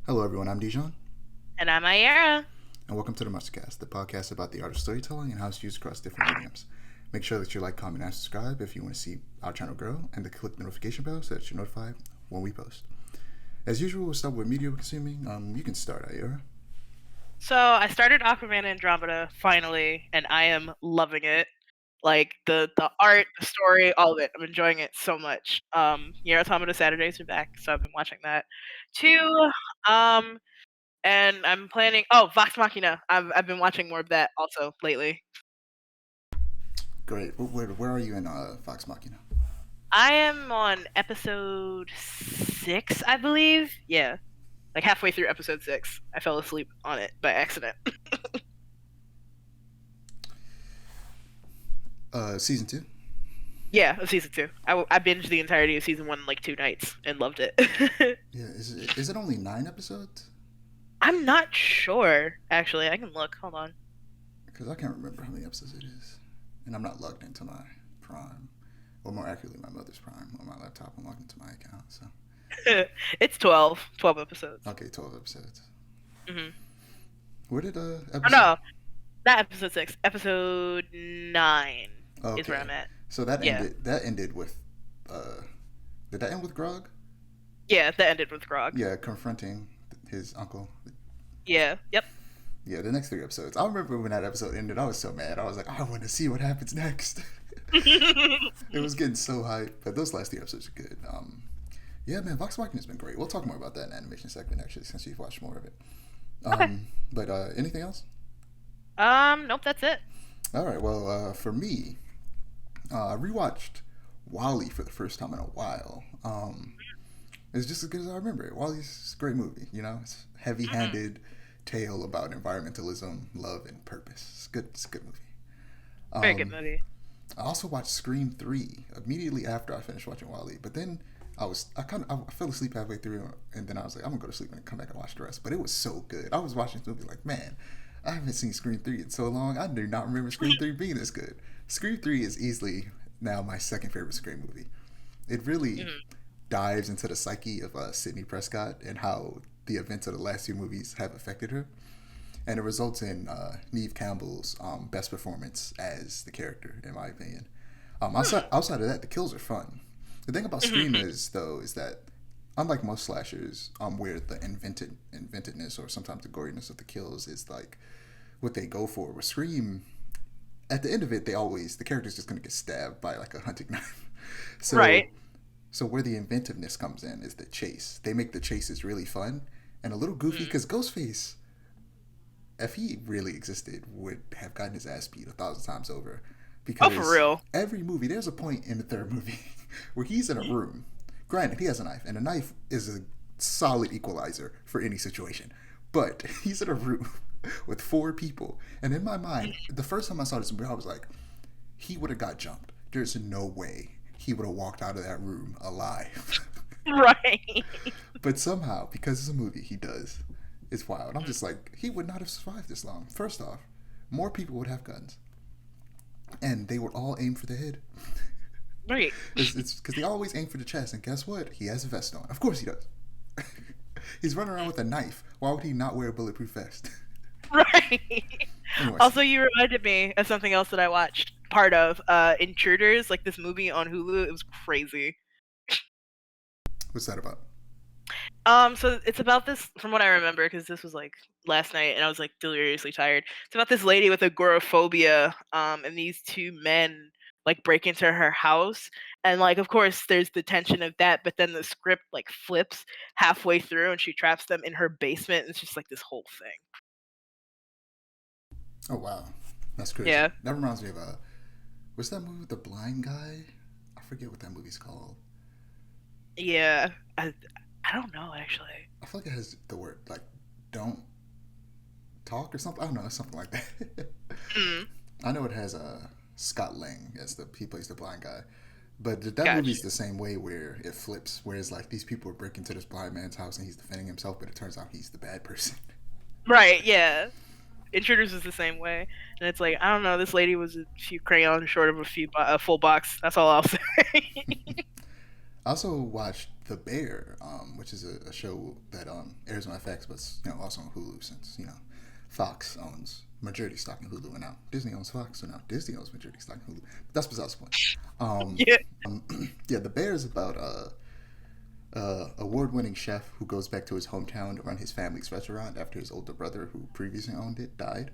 Hello, everyone. I'm Dijon, And I'm Aiara. and welcome to the Mustcast, the podcast about the art of storytelling and how it's used across different mediums. Make sure that you like, comment, and subscribe if you want to see our channel grow, and to click the notification bell so that you're notified when we post. As usual, we'll start with media we're consuming. You can start, Aiara. So I started Aquaman Andromeda finally, and I am loving it. Like the art, the story, all of it. I'm enjoying it so much. Automata Saturdays are back, so I've been watching that too. Um, and I'm planning. Oh, Vox Machina. I've been watching more of that also lately. Great. Where are you in Vox Machina? I am on episode 6, I believe. Yeah, like halfway through episode 6. I fell asleep on it by accident. Season 2? Yeah, of season 2. I binged the entirety of season 1 in like 2 nights and loved it. Yeah, is it only 9 episodes? I'm not sure, actually. I can look. Hold on. Because I can't remember how many episodes it is. And I'm not logged into my Prime, or more accurately, my mother's Prime on my laptop. I'm logged into my account, so. It's 12 episodes. Okay, 12 episodes. Mm-hmm. Where did Oh, episode? no, not episode 6. Episode 9 is where I'm at. So that Yeah. ended with did that end with Grog? Yeah, that ended with Grog. Yeah, confronting his uncle. Yeah, yep. Yeah, the next 3 episodes. I remember when that episode ended, I was so mad. I was like, I want to see what happens next. It was getting so hyped, but those last 3 episodes are good. Yeah, man, Vox Machina has been great. We'll talk more about that in animation segment actually, since you've watched more of it. Okay. But anything else? Nope, that's it. All right. Well, for me, I rewatched Wally for the first time in a while. It's just as good as I remember it. Wally's a great movie. You know, it's heavy-handed tale about environmentalism, love, and purpose. It's good. It's a good movie. Very good movie. I also watched Scream 3 immediately after I finished watching Wally, but then I fell asleep halfway through, and then I was like, I'm gonna go to sleep and come back and watch the rest. But it was so good. I was watching this movie like, man, I haven't seen Scream 3 in so long. I do not remember Scream 3 being this good. Scream 3 is easily now my second favorite Scream movie. It really dives into the psyche of Sidney Prescott and how the events of the last 2 movies have affected her. And it results in Neve Campbell's best performance as the character, in my opinion. Outside of that, the kills are fun. The thing about Scream is that unlike most slashers, where the inventedness or sometimes the goriness of the kills is like what they go for, with Scream, at the end of it, the character's just gonna get stabbed by like a hunting knife. So, Right. so where the inventiveness comes in is the chase. They make the chases really fun and a little goofy because Ghostface, if he really existed, would have gotten his ass beat 1,000 times over. Oh, for Because real. every movie, there's a point in the third movie where he's in a room. Granted, he has a knife, and a knife is a solid equalizer for any situation. But he's in a room with 4 people, and in my mind, the first time I saw this movie, I was like, he would have got jumped. There's no way he would have walked out of that room alive. Right. But somehow, because it's a movie, he does. It's wild. I'm just like, he would not have survived this long. First off, more people would have guns, and they would all aim for the head. Right. It's because they always aim for the chest, and guess what? He has a vest on. Of course he does. He's running around with a knife. Why would he not wear a bulletproof vest? Right. Anyways, Also, you reminded me of something else that I watched part of Intruders, like this movie on Hulu. It was crazy. what's that about? So it's about this, from what I remember, because this was like last night, and I was like deliriously tired. It's about this lady with agoraphobia, and these 2 men like break into her house, and like of course there's the tension of that, but then the script like flips halfway through, and she traps them in her basement, and it's just like this whole thing. Oh wow, that's crazy. Yeah, That reminds me of what's that movie with the blind guy? I forget what that movie's called. yeah. I don't know actually. I feel like it has the word like "don't talk" or something. I don't know, something like that. Mm, I know it has Scott Lang as he plays the blind guy, but that gotcha. movie's the same way where it flips. Whereas like these people are breaking into this blind man's house and he's defending himself, but it turns out he's the bad person. Right. Yeah. Intruders is the same way, and it's like I don't know. This lady was a few crayons short of a full box. That's all I'll say. I also watched The Bear, which is a show that airs on FX, but it's, also on Hulu since Fox owns majority stock in Hulu, and now Disney owns Fox, so now Disney owns majority stock in Hulu. But that's besides the point. Um, Yeah. yeah, The Bear is about award-winning chef who goes back to his hometown to run his family's restaurant after his older brother, who previously owned it, died.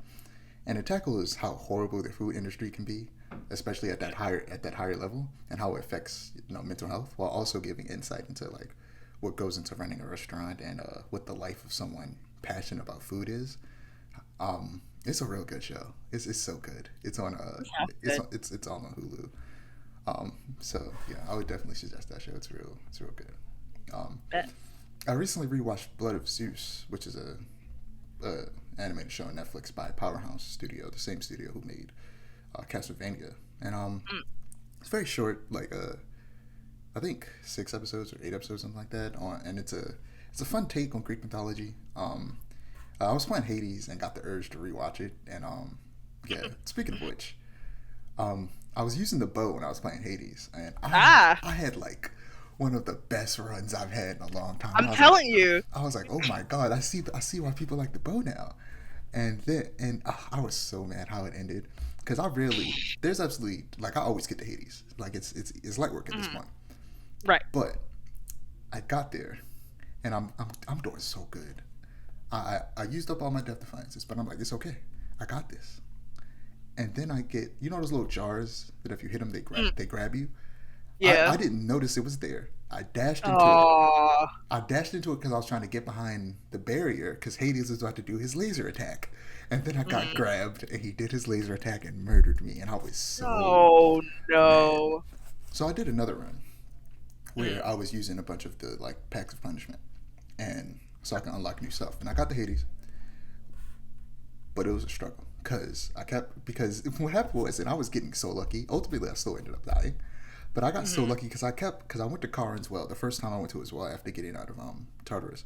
And it tackles how horrible the food industry can be, especially at that higher level, and how it affects mental health, while also giving insight into like what goes into running a restaurant and what the life of someone passionate about food is. It's a real good show. It's so good. It's on Good. it's all on Hulu. So yeah, I would definitely suggest that show. It's real good. Um, Bet. I recently rewatched Blood of Zeus, which is a animated show on Netflix by Powerhouse Studio, the same studio who made Castlevania, and Mm. it's very short, like I think 6 episodes or 8 episodes, something like that. And it's a fun take on Greek mythology. I was playing Hades and got the urge to rewatch it, and yeah. Speaking of which, I was using the bow when I was playing Hades, and I Ah, I had like one of the best runs I've had in a long time. I'm telling you. I was like, oh my god, I see why people like the bow now, and I was so mad how it ended because I really there's absolutely like I always get to Hades, like it's light work at this Mm. point, Right. but I got there and I'm doing so good. I used up all my death defiances, but I'm like, it's okay, I got this. And then I get those little jars that if you hit them Mm. they grab you. I Yeah. didn't notice it was there. I dashed into it. Oh. I dashed into it because I was trying to get behind the barrier because Hades was about to do his laser attack. And then I got Mm. grabbed and he did his laser attack and murdered me. And I was so Oh mad. no. So I did another run Mm. where I was using a bunch of the like packs of punishment. And so I can unlock new stuff. And I got the Hades, but it was a struggle. Because what happened was, and I was getting so lucky. Ultimately, I still ended up dying, but I got so Mm. lucky because I went to Karin's Well the first time I went to as well after getting out of Tartarus.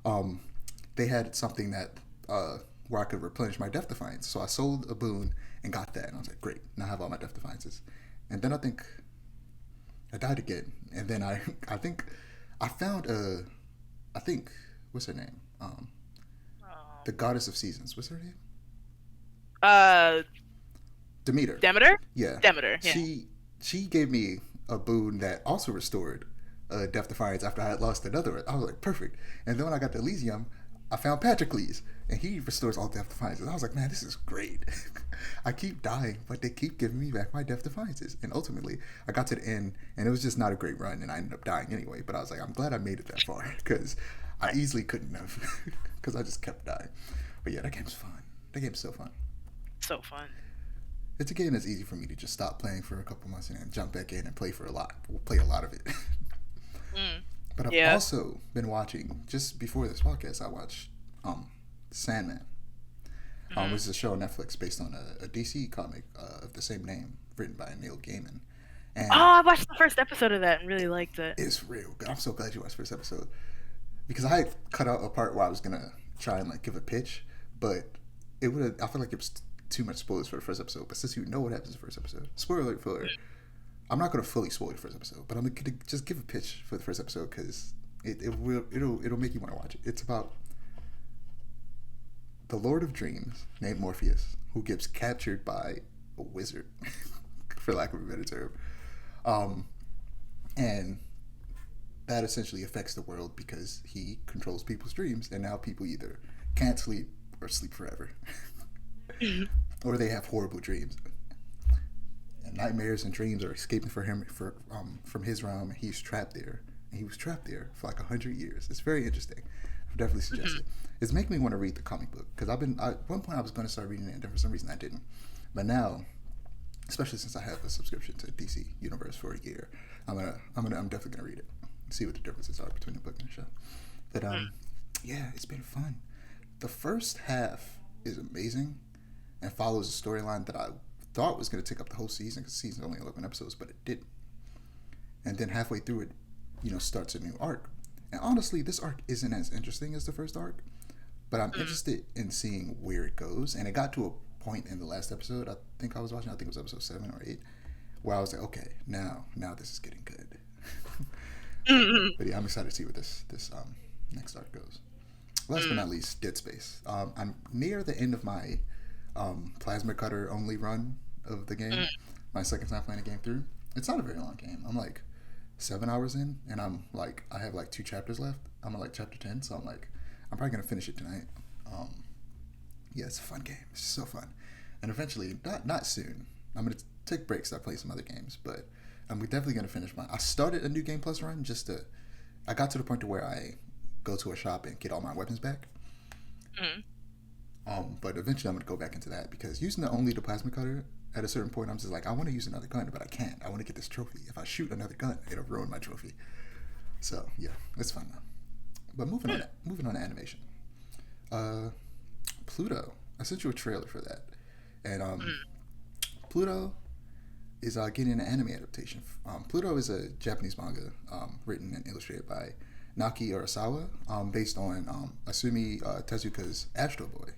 Um, they had something that where I could replenish my Death Defiance. So I sold a boon and got that, and I was like, great, now I have all my Death Defiances. And then I think I died again, and then I think I found I think what's her name? Oh. The goddess of seasons. What's her name? Uh, Demeter. Demeter. Yeah, Demeter. Yeah. she gave me a boon that also restored Death Defiance after I had lost another. I was like, perfect. And then when I got to Elysium, I found Patrocles, and he restores all Death Defiances. I was like, man, this is great. I keep dying, but they keep giving me back my Death Defiances. And ultimately, I got to the end, and it was just not a great run, and I ended up dying anyway. But I was like, I'm glad I made it that far, because I easily couldn't have, because I just kept dying. But yeah, that game's fun. That game's so fun. So fun. It's a game that's easy for me to just stop playing for a couple months and then jump back in and play a lot of it. Mm. But I've Yeah. also been watching, just before this podcast, I watched Sandman, Mm. which is a show on Netflix based on a DC comic of the same name, written by Neil Gaiman, Oh, and I watched the first episode of that and really liked it. it's real good. I'm so glad you watched the first episode because I had cut out a part where I was gonna try and like give a pitch, but it would I feel like it was too much spoilers for the first episode. But since you know what happens in the first episode, spoiler alert for I'm not gonna fully spoil the first episode, but I'm gonna just give a pitch for the first episode because it'll make you want to watch it. It's about the Lord of Dreams named Morpheus who gets captured by a wizard, for lack of a better term, um, and that essentially affects the world because he controls people's dreams, and now people either can't sleep or sleep forever, or they have horrible dreams. And nightmares and dreams are escaping for him from his realm, and he's trapped there. And he was trapped there for like 100 years. It's very interesting. I would definitely suggest it. It's making me want to read the comic book because at one point I was going to start reading it, and for some reason I didn't. But now, especially since I have a subscription to DC Universe for a year, I'm definitely gonna read it and see what the differences are between the book and the show. But yeah, it's been fun. The first half is amazing and follows a storyline that I thought was going to take up the whole season because the season's only 11 episodes, but it didn't. And then halfway through it, starts a new arc. And honestly, this arc isn't as interesting as the first arc, but I'm interested in seeing where it goes. And it got to a point in the last episode I think I was watching, I think it was episode 7 or 8, where I was like, okay, now this is getting good. But yeah, I'm excited to see where this next arc goes. Last but not least, Dead Space. I'm near the end of my plasma cutter only run of the game. My second time playing the game through. It's not a very long game. I'm like 7 hours in, and I have like 2 chapters left. I'm at like chapter 10, so I'm probably gonna finish it tonight. Yeah, it's a fun game. It's so fun, and eventually, not soon. I'm gonna take breaks. I play some other games, but I'm definitely gonna finish mine. I started a new game plus run just to. I got to the point to where I go to a shop and get all my weapons back. But eventually I'm gonna go back into that because using only the plasma cutter at a certain point, I'm just like, I want to use another gun, but I can't. I want to get this trophy. If I shoot another gun, it'll ruin my trophy. So yeah, it's fun now. But moving on to animation. Pluto. I sent you a trailer for that, and Pluto is getting an anime adaptation. Pluto is a Japanese manga written and illustrated by Naoki Urasawa, based on Asumi Tezuka's Astro Boy,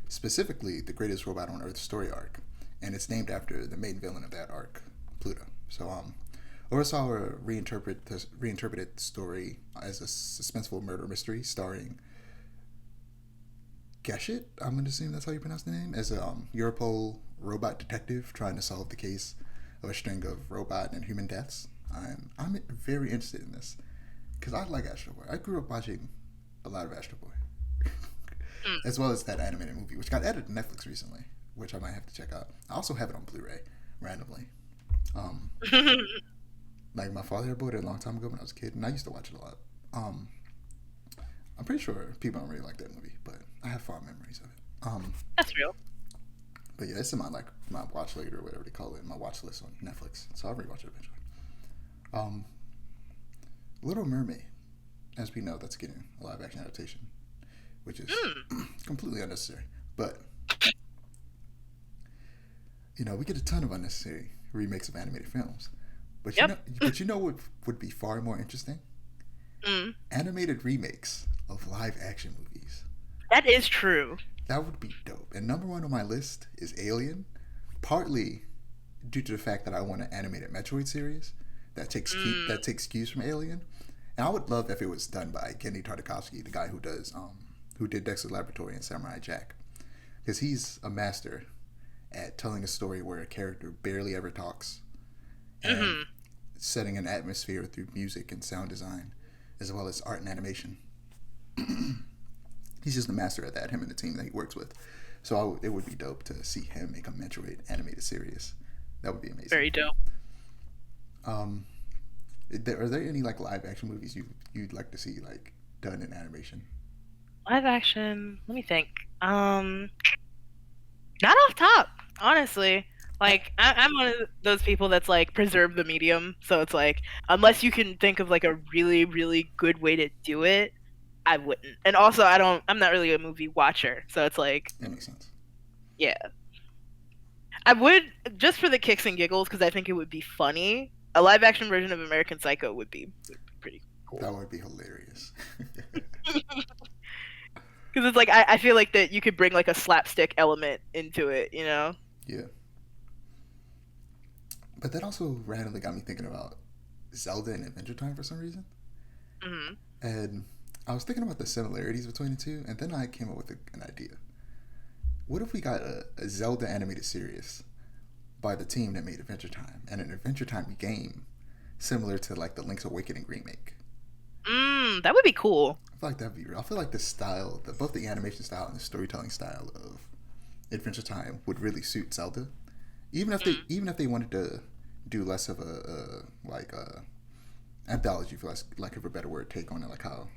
specifically the greatest robot on Earth story arc, and it's named after the main villain of that arc, Pluto. So Urasawa reinterpreted the story as a suspenseful murder mystery starring Geshet, I'm going to assume that's how you pronounce the name, as a Europol robot detective trying to solve the case of a string of robot and human deaths. I'm very interested in this because I like Astro Boy. I grew up watching a lot of Astro Boy, as well as that animated movie, which got added to Netflix recently, which I might have to check out. I also have it on Blu-ray randomly. Like my father had bought it a long time ago when I was a kid, and I used to watch it a lot. I'm pretty sure people don't really like that movie, but I have fond memories of it. That's real. But yeah, it's in my watch later or whatever they call it, my watch list on Netflix. So I'll rewatch it eventually. Little Mermaid, as we know, that's getting a live action adaptation, which is completely unnecessary. But we get a ton of unnecessary remakes of animated films. But you know what would be far more interesting? Animated remakes of live action movies. That is true. That would be dope. And number one on my list is Alien, partly due to the fact that I want an animated Metroid series that takes cues from Alien. And I would love if it was done by Genndy Tartakovsky, the guy who did Dexter's Laboratory and Samurai Jack, because he's a master at telling a story where a character barely ever talks and setting an atmosphere through music and sound design, as well as art and animation. He's just a master at that, him and the team that he works with. So it would be dope to see him make a Metroid animated series. That would be amazing. Very dope. Are there any like live action movies you'd like to see like done in animation? Live action. Let me think. Not off top, honestly. Like I'm one of those people that's like preserve the medium. So it's like unless you can think of like a really really good way to do it, I wouldn't. And also I'm not really a movie watcher, so it's like that makes sense. Yeah. I would just for the kicks and giggles because I think it would be funny. A live action version of American Psycho would be pretty cool. That would be hilarious. Because it's like I feel like that you could bring like a slapstick element into it, you know? Yeah. But that also randomly got me thinking about Zelda and Adventure Time for some reason. And I was thinking about the similarities between the two, and then I came up with an idea. What if we got a Zelda animated series by the team that made Adventure Time, and an Adventure Time game similar to like the Link's Awakening remake? That would be cool. I feel like that'd be real. I feel like the style, both the animation style and the storytelling style of Adventure Time would really suit Zelda. Even if they wanted to do less of a anthology, for lack of a better word, take on it, like how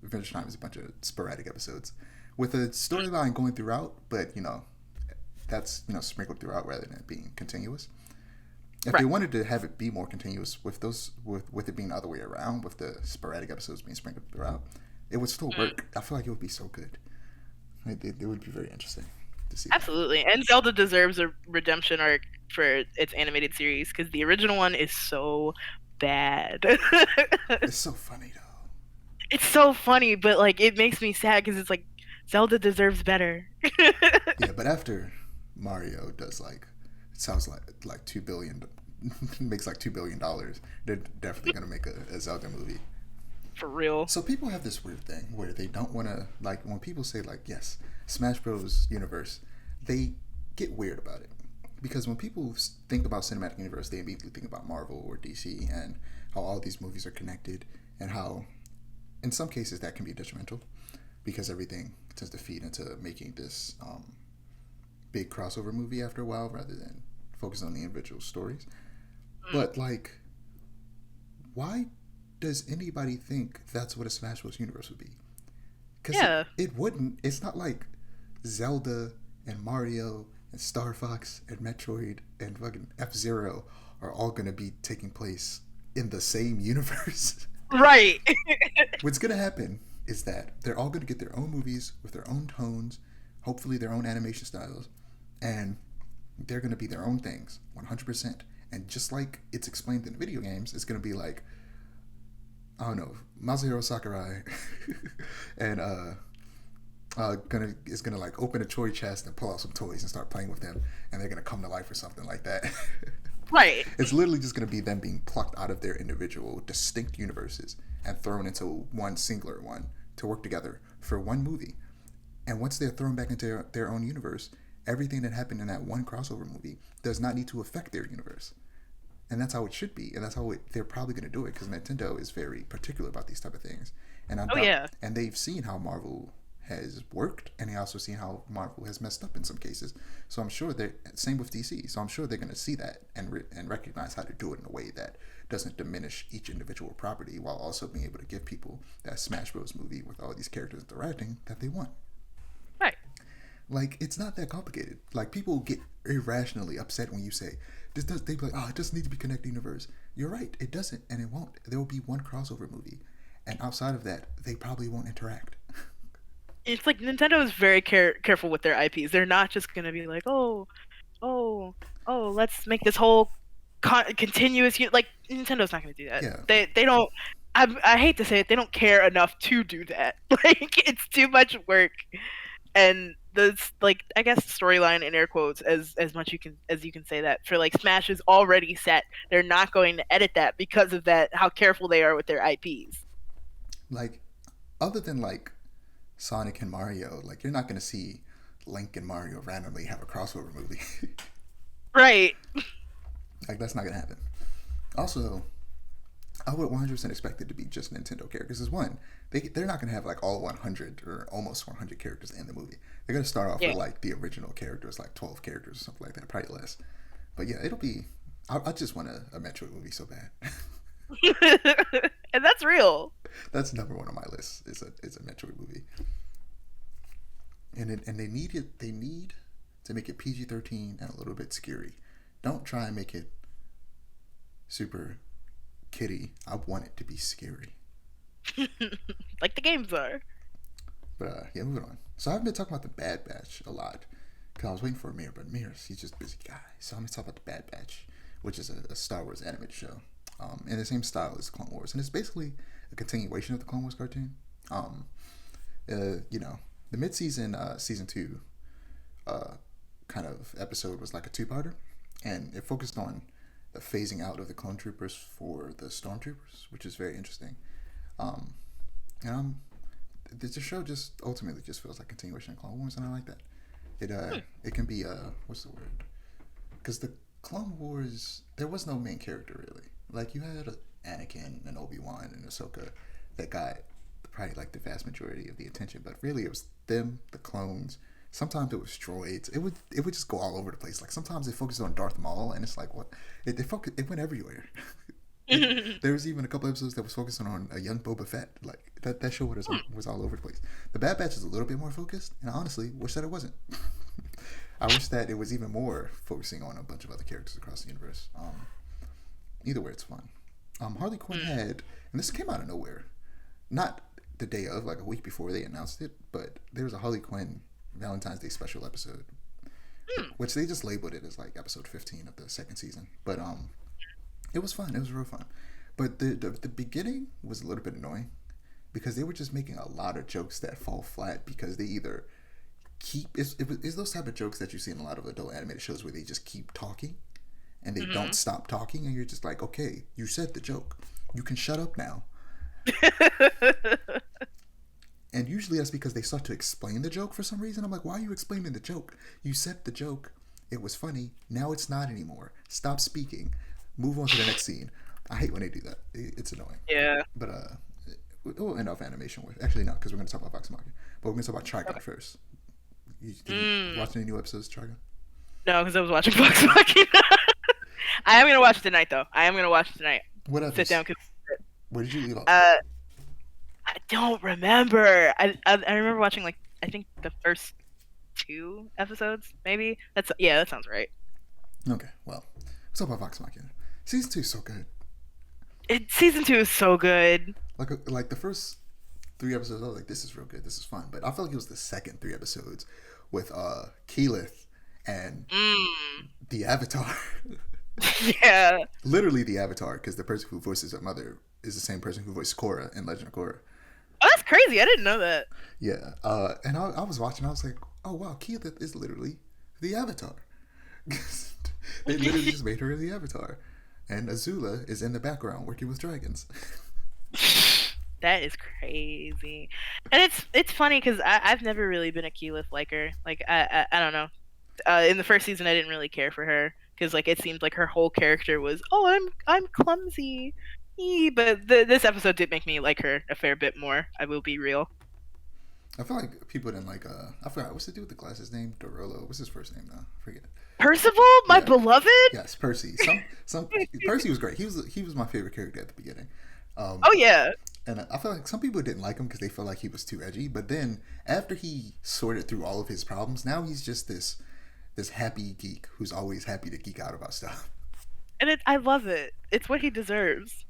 Adventure Time is a bunch of sporadic episodes with a storyline going throughout, but that's sprinkled throughout rather than it being continuous. If they wanted to have it be more continuous with it being the other way around, with the sporadic episodes being sprinkled throughout, it would still work. I feel like it would be so good. It would be very interesting to see. Absolutely. And Zelda deserves a redemption arc for its animated series because the original one is so bad. It's so funny though. It's so funny, but like it makes me sad because it's like Zelda deserves better. Yeah, but after Mario does it sounds like $2 billion makes like $2 billion, they're definitely gonna make a Zelda movie. For real. So people have this weird thing where they don't want to, like, when people say like, yes, Smash Bros. Universe, they get weird about it, because when people think about cinematic universe, they immediately think about Marvel or DC and how all these movies are connected, and how in some cases that can be detrimental because everything tends to feed into making this big crossover movie after a while rather than focus on the individual stories. But like, why does anybody think that's what a Smash Bros. Universe would be? Because Yeah. it wouldn't. It's not like Zelda and Mario and Star Fox and Metroid and fucking F-Zero are all going to be taking place in the same universe. Right. What's going to happen is that they're all going to get their own movies with their own tones, hopefully their own animation styles, and they're going to be their own things 100%. And just like it's explained in video games, it's going to be like, I don't know, Masahiro Sakurai and is gonna like open a toy chest and pull out some toys and start playing with them, and they're gonna come to life or something like that. Right. It's literally just gonna be them being plucked out of their individual distinct universes and thrown into one singular one to work together for one movie. And once they're thrown back into their own universe, everything that happened in that one crossover movie does not need to affect their universe. And that's how it should be, and that's how they're probably going to do it, because Nintendo is very particular about these type of things. And yeah. and they've seen how Marvel has worked, and they also seen how Marvel has messed up in some cases. So I'm sure they're same with DC. So I'm sure they're going to see that and recognize how to do it in a way that doesn't diminish each individual property, while also being able to give people that Smash Bros. Movie with all these characters interacting that they want. Right. Like, it's not that complicated. Like, people get irrationally upset when you say they be like, oh, it doesn't need to be connected universe. You're right, it doesn't, and it won't. There will be one crossover movie, and outside of that, they probably won't interact. It's like Nintendo is very careful with their IPs. They're not just gonna be like, oh, let's make this whole continuous. Like, Nintendo's not gonna do that. Yeah. They don't. I hate to say it, they don't care enough to do that. Like, it's too much work, and the, like, I guess, storyline in air quotes, as much as you can say that, for like Smash is already set. They're not going to edit that because of that, how careful they are with their IPs. Like, other than like Sonic and Mario, like, you're not gonna see Link and Mario randomly have a crossover movie. Right. Like, that's not gonna happen. Also, I would 100% expect it to be just Nintendo characters. As one, they're not gonna have like all 100 or almost 100 characters in the movie. They're gonna start off with like the original characters, like 12 characters or something like that, probably less. But yeah, it'll be. I just want a Metroid movie so bad. And that's real. That's number one on my list. Is a Metroid movie. And they need it. They need to make it PG-13 and a little bit scary. Don't try and make it super kiddie. I want it to be scary. Like the games are. But yeah, moving on. So I've been talking about the Bad Batch a lot because I was waiting for Amir, but he's just a busy guy. So I'm gonna talk about the Bad Batch, which is a Star Wars animated show, in the same style as Clone Wars, and it's basically a continuation of the Clone Wars cartoon. The mid-season season 2 kind of episode was like a two-parter, and it focused on the phasing out of the clone troopers for the stormtroopers, which is very interesting. The show just ultimately just feels like continuation of Clone Wars, and I like that. It can be what's the word? Because the Clone Wars, there was no main character really. Like, you had Anakin and Obi-Wan and Ahsoka that got probably like the vast majority of the attention, but really it was them, the clones. Sometimes it was droids. It would just go all over the place. Like, sometimes it focused on Darth Maul, and it's like, what? It went everywhere. There was even a couple episodes that was focusing on a young Boba Fett. Like, that show was all over the place. The Bad Batch is a little bit more focused, and I honestly wish that it wasn't. I wish that it was even more focusing on a bunch of other characters across the universe. Either way, it's fun. Harley Quinn had, and this came out of nowhere, not the day of, like a week before they announced it, but there was a Harley Quinn Valentine's Day special episode, which they just labeled it as like episode 15 of the second season. But it was fun. It was real fun. But the beginning was a little bit annoying because they were just making a lot of jokes that fall flat because they either keep it's those type of jokes that you see in a lot of adult animated shows where they just keep talking and they don't Mhm. stop talking, and you're just like, okay, you said the joke, you can shut up now. And usually that's because they start to explain the joke for some reason. I'm like, why are you explaining the joke? You said the joke. It was funny. Now it's not anymore. Stop speaking. Move on to the next scene. I hate when they do that. It's annoying. Yeah. But we'll end off animation with. Actually, no, because we're going to talk about Vox Machina. But we're going to talk about Trigun Okay. first. Did you Mm. watch any new episodes of Trigun? No, because I was watching Vox Machina. I am gonna watch it tonight, though. I am gonna watch it tonight. What Sit down, others? cause Where did you leave off? uh, I don't remember. I remember watching like I think the first 2 episodes, maybe. That sounds right. Okay, well, let's talk about Vox Machina. Season 2 is so good. Season 2 is so good. Like the first 3 episodes, I was like, this is real good, this is fun. But I felt like it was the second 3 episodes with Keyleth and Mm. the Avatar. Yeah. Literally the Avatar, because the person who voices her mother is the same person who voiced Korra in Legend of Korra. Oh, that's crazy. I didn't know that. Yeah, and I was watching, I was like, oh wow, Keyleth is literally the Avatar. They literally just made her the Avatar. And Azula is in the background working with dragons. That is crazy, and it's funny because I've never really been a Keyleth liker. Like I don't know. In the first season, I didn't really care for her because like it seemed like her whole character was, oh, I'm clumsy. But this episode did make me like her a fair bit more. I will be real. I feel like people didn't like, I forgot, what's the dude with the glasses name? Dorolo. What's his first name now? I forget. Percival, my Yeah. beloved. Yes, Percy. Some Percy was great. He was my favorite character at the beginning. Oh yeah. And I feel like some people didn't like him because they felt like he was too edgy. But then after he sorted through all of his problems, now he's just this happy geek who's always happy to geek out about stuff. And I love it. It's what he deserves.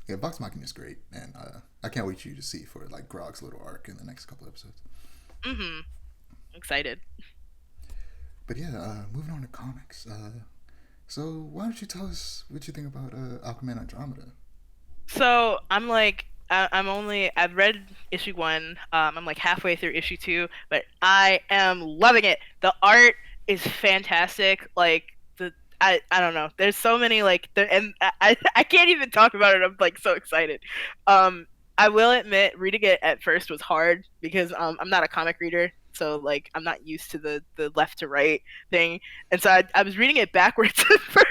Yeah, Vox Machina is great, and I can't wait for you to see for like Grog's little arc in the next couple episodes. Mhm. Excited. But yeah, moving on to comics. So why don't you tell us what you think about Aquaman Andromeda? So I'm like, I've read issue 1. I'm like halfway through issue 2, but I am loving it. The art is fantastic. Like I don't know. There's so many like and I can't even talk about it. I'm like so excited. Um, I will admit, reading it at first was hard because I'm not a comic reader, so like I'm not used to the left to right thing, and so I was reading it backwards at first.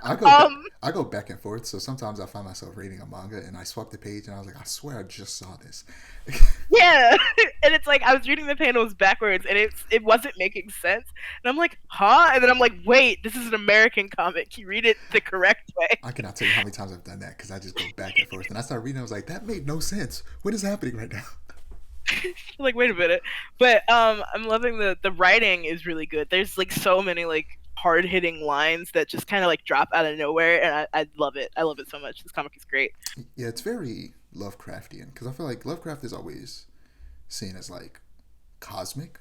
Um, I go back and forth. So sometimes I find myself reading a manga and I swap the page and I was like, I swear I just saw this. Yeah, and it's like I was reading the panels backwards, and it wasn't making sense, and I'm like, huh? And then I'm like, wait, this is an American comic. You read it the correct way. I cannot tell you how many times I've done that because I just go back and forth and I start reading. I was like, that made no sense. What is happening right now? Like, wait a minute, but I'm loving the writing is really good. There's like so many like hard hitting lines that just kind of like drop out of nowhere, and I love it. I love it so much. This comic is great. Yeah, it's very Lovecraftian because I feel like Lovecraft is always seen as like cosmic,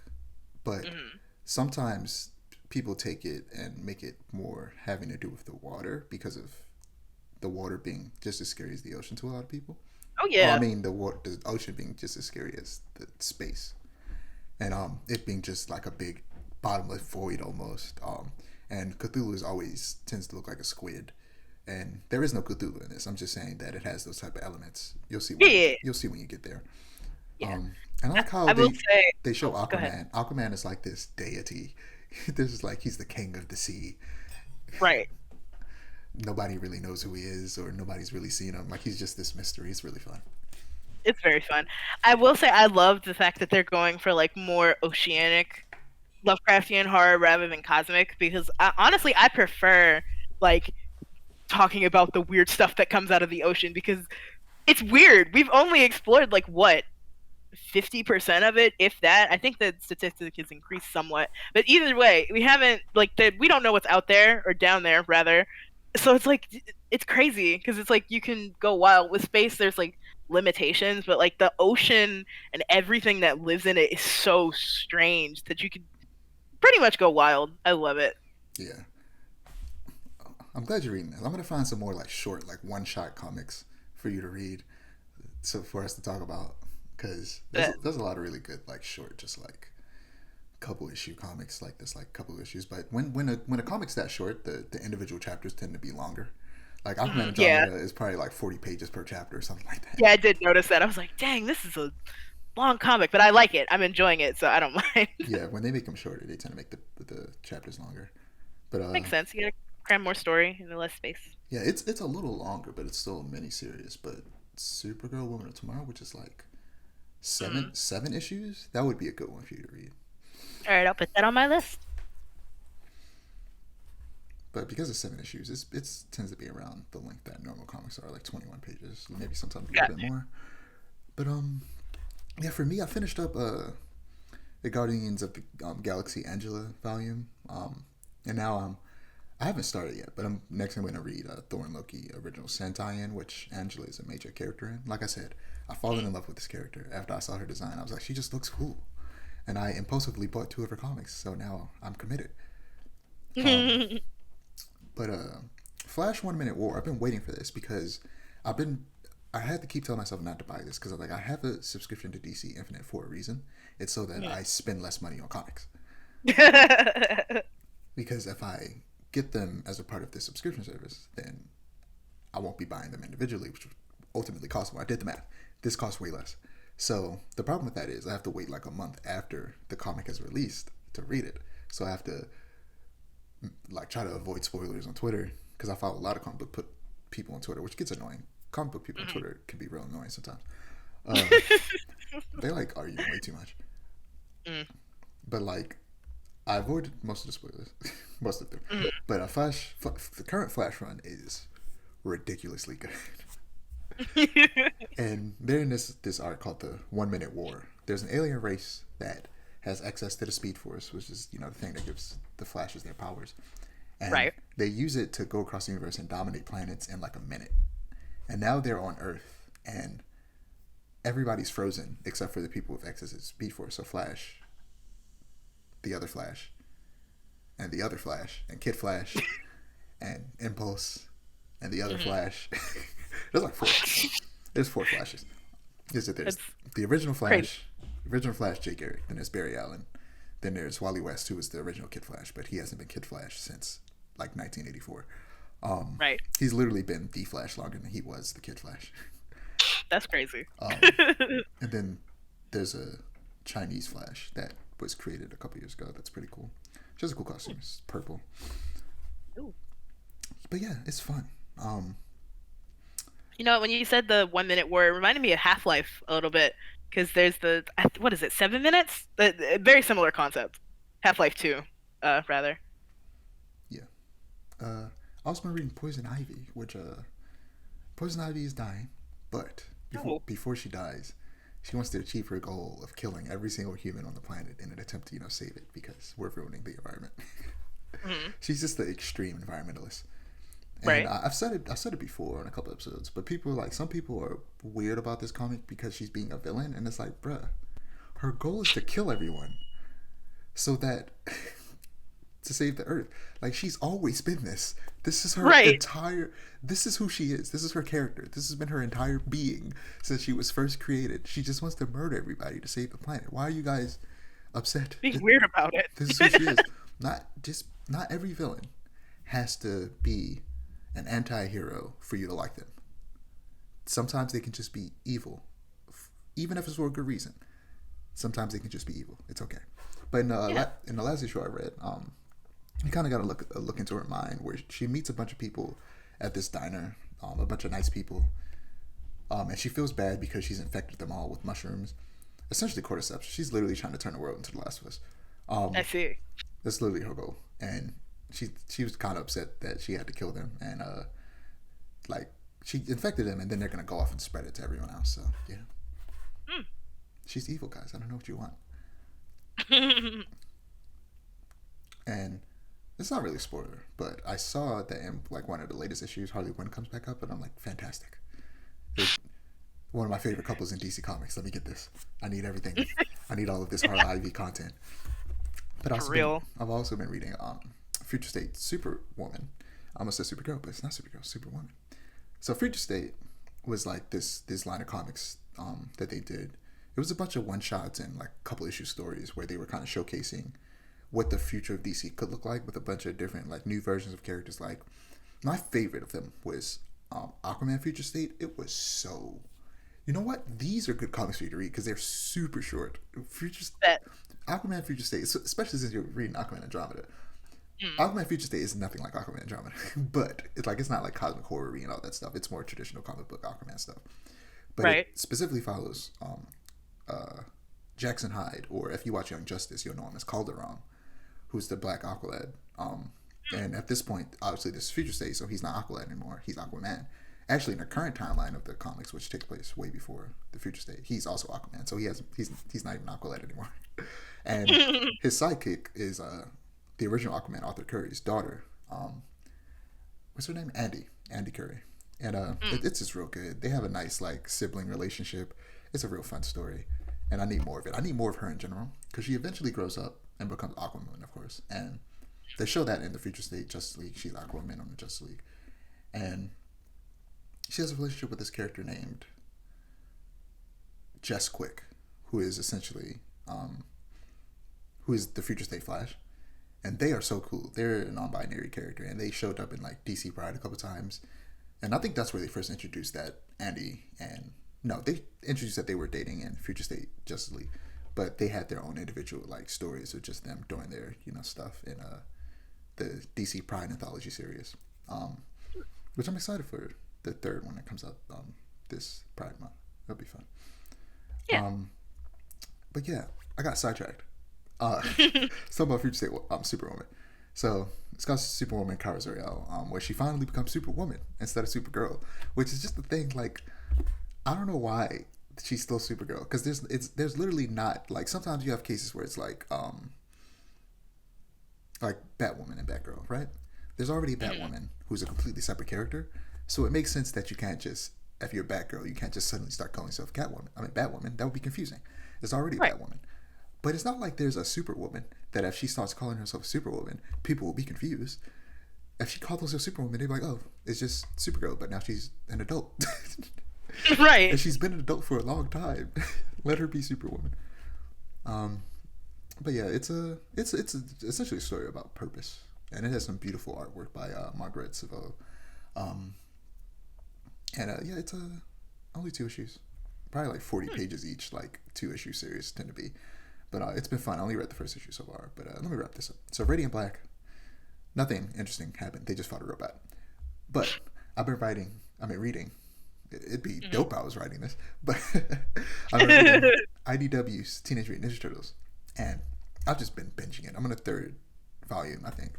but Hmm. sometimes people take it and make it more having to do with the water because of the water being just as scary as the ocean to a lot of people. Oh Well, I yeah, mean the ocean being just as scary as the space, and it being just like a big bottomless void almost. And Cthulhu is always tends to look like a squid, and there is no Cthulhu in this. I'm just saying that it has those type of elements. yeah, You'll see when you get there. yeah. And I like how I will say, they show oh, go ahead. Aquaman. Aquaman is like this deity. This is like he's the king of the sea. Right. Nobody really knows who he is, or nobody's really seen him. Like he's just this mystery. It's really fun. It's very fun. I will say I love the fact that they're going for like more oceanic Lovecraftian horror rather than cosmic because honestly I prefer like talking about the weird stuff that comes out of the ocean because it's weird. We've only explored like what 50% of it, if that. I think the statistic has increased somewhat, but either way, we haven't we don't know what's out there or down there rather. So it's like it's crazy because it's like you can go wild with space. There's like limitations, but like the ocean and everything that lives in it is so strange that you could pretty much go wild. I love it. Yeah, I'm glad you're reading this. I'm gonna find some more like short, like one shot comics for you to read, so for us to talk about, because Yeah. there's a lot of really good like short, just like couple issue comics like this, like couple issues. But when a comic's that short, the individual chapters tend to be longer. Like Aquaman Yeah. Andromeda is probably like 40 pages per chapter or something like that. Yeah, I did notice that. I was like, dang, this is a long comic, but I like it. I'm enjoying it, so I don't mind. Yeah, when they make them shorter, they tend to make the chapters longer. But Makes sense. You gotta cram more story into less space. yeah, it's a little longer, but it's still a mini series. But Supergirl, Woman of Tomorrow, which is like Mm. seven issues, that would be a good one for you to read. All right, I'll put that on my list. But because it's 7 issues, it's tends to be around the length that normal comics are, like 21 pages, maybe sometimes a little bit Gotcha. more. But yeah, for me, I finished up the Guardians of the Galaxy Angela volume, and now I haven't started yet, but I'm going to read Thor and Loki original Sentai, which Angela is a major character in. Like I said, I've fallen in love with this character after I saw her design. I was like, she just looks cool, and I impulsively bought 2 of her comics, so now I'm committed. Um, but Flash 1 Minute War, I've been waiting for this because I've been I had to keep telling myself not to buy this because I'm like, I have a subscription to DC Infinite for a reason. It's so that I spend less money on comics. Because if I get them as a part of this subscription service, then I won't be buying them individually, which would ultimately cost more. I did the math. This costs way less. So the problem with that is I have to wait like a month after the comic is released to read it. So I have to like try to avoid spoilers on Twitter because I follow a lot of comic book people on Twitter, which gets annoying. Comic book people on Twitter can be real annoying sometimes. Uh, they like argue way too much. Mm, But like I avoided most of the spoilers, most of them. mm. But the current Flash run is ridiculously good. And they're in this arc called the 1 Minute War. There's an alien race that has access to the Speed Force, which is the thing that gives the Flashes their powers, and Right. they use it to go across the universe and dominate planets in like a minute. And now they're on Earth, and everybody's frozen except for the people with access to Speed Force. So Flash, the other Flash, and the other Flash, and Kid Flash, and Impulse, and the other Hmm. Flash. There's like 4. There's 4 Flashes. There's That's the original crazy. Flash, Jay Garrick. Then there's Barry Allen. Then there's Wally West, who was the original Kid Flash, but he hasn't been Kid Flash since like 1984. Right. He's literally been the Flash longer than he was the Kid Flash. That's crazy. And then there's a Chinese Flash that was created a couple years ago. That's pretty cool. Just a cool costume. It's purple. Ooh. But yeah, it's fun. When you said the 1 minute war, it reminded me of Half Life a little bit because there's what is it, 7 minutes? Very similar concept. Half Life 2, rather. Yeah. I also been reading Poison Ivy, which Poison Ivy is dying, but Oh. before she dies, she wants to achieve her goal of killing every single human on the planet in an attempt to save it because we're ruining the environment. Hmm. She's just the extreme environmentalist. And Right. I've said it before on a couple episodes, but some people are weird about this comic because she's being a villain, and it's like, bruh, her goal is to kill everyone so that to save the earth. Like she's always been this. This is her Right. entire. This is who she is. This is her character. This has been her entire being since she was first created. She just wants to murder everybody to save the planet. Why are you guys upset? Being weird about This is who she is. it. Not every villain has to be an anti-hero for you to like them. Sometimes they can just be evil, even if it's for a good reason. Sometimes they can just be evil. It's okay. But Yeah. in the last issue I read, you kind of got to look into her mind where she meets a bunch of people at this diner, a bunch of nice people, and she feels bad because she's infected them all with mushrooms, essentially cordyceps. She's literally trying to turn the world into The Last of Us. I Um, see. that's literally her goal, and she was kind of upset that she had to kill them, and like she infected them, and then they're gonna go off and spread it to everyone else. So yeah, she's evil, guys. I don't know what you want, Hmm. and it's not really a spoiler, but I saw that in like one of the latest issues, Harley Quinn comes back up, and I'm like, fantastic. They're one of my favorite couples in DC Comics. Let me get this. I need everything. I need all of this Harley Ivy content. But For real. I've also been reading Future State Superwoman. I almost said Supergirl, but it's not Supergirl, Superwoman. So Future State was like this line of comics that they did. It was a bunch of one shots and like a couple issue stories where they were kind of showcasing what the future of DC could look like with a bunch of different like new versions of characters. Like my favorite of them was Aquaman Future State. It was so, you know what? These are good comics for you to read because they're super short. Aquaman Future State, especially since you're reading Aquaman Andromeda. Aquaman Future State is nothing like Aquaman Andromeda, but it's not like cosmic horror and all that stuff. It's more traditional comic book Aquaman stuff. But it specifically follows Jackson Hyde, or if you watch Young Justice, you'll know him as Calderon, who's the Black Aqualad. And at this point, obviously, this is Future State, so he's not Aqualad anymore. He's Aquaman. Actually, in the current timeline of the comics, which takes place way before the Future State, he's also Aquaman. So he's not even Aqualad anymore. And his sidekick is the original Aquaman, Arthur Curry's daughter. What's her name? Andy Curry. And it's just real good. They have a nice like sibling relationship. It's a real fun story, and I need more of it. I need more of her in general because she eventually grows up and becomes Aquaman, of course. And they show that in the Future State Justice League. She's Aquaman on the Justice League, and she has a relationship with this character named Jess Quick, who is essentially who is the Future State Flash. And they are so cool. They're a non-binary character, and they showed up in like DC Pride a couple times. And I think that's where they first introduced that they introduced that they were dating in Future State Justice League, but they had their own individual like stories of just them doing their stuff in the DC Pride anthology series, which I'm excited for the third one that comes out this Pride month. That'll be fun. Yeah. But yeah, I got sidetracked. Something about Future State Superwoman. So it's got Superwoman Kara Zor-El, where she finally becomes Superwoman instead of Supergirl, which is just the thing. Like, I don't know why she's still Supergirl, because there's literally not like, sometimes you have cases where it's like Batwoman and Batgirl, right? There's already a Batwoman who's a completely separate character, so it makes sense that you can't just, if you're a Batgirl, you can't just suddenly start calling yourself Batwoman. That would be confusing. There's already a Batwoman. But it's not like there's a Superwoman that if she starts calling herself Superwoman, people will be confused. If she calls herself Superwoman, they'll be like, oh, it's just Supergirl, but now she's an adult. Right. And she's been an adult for a long time. Let her be Superwoman. But yeah, it's essentially a story about purpose. And it has some beautiful artwork by Margaret Seville. It's only 2 issues. Probably like 40 pages each, like 2-issue series tend to be. But it's been fun. I only read the first issue so far. But let me wrap this up. So Radiant Black, nothing interesting happened. They just fought a robot. But I've been reading. It'd be dope I was writing this. But I've been reading IDW's Teenage Mutant Ninja Turtles. And I've just been binging it. I'm on the 3rd volume, I think.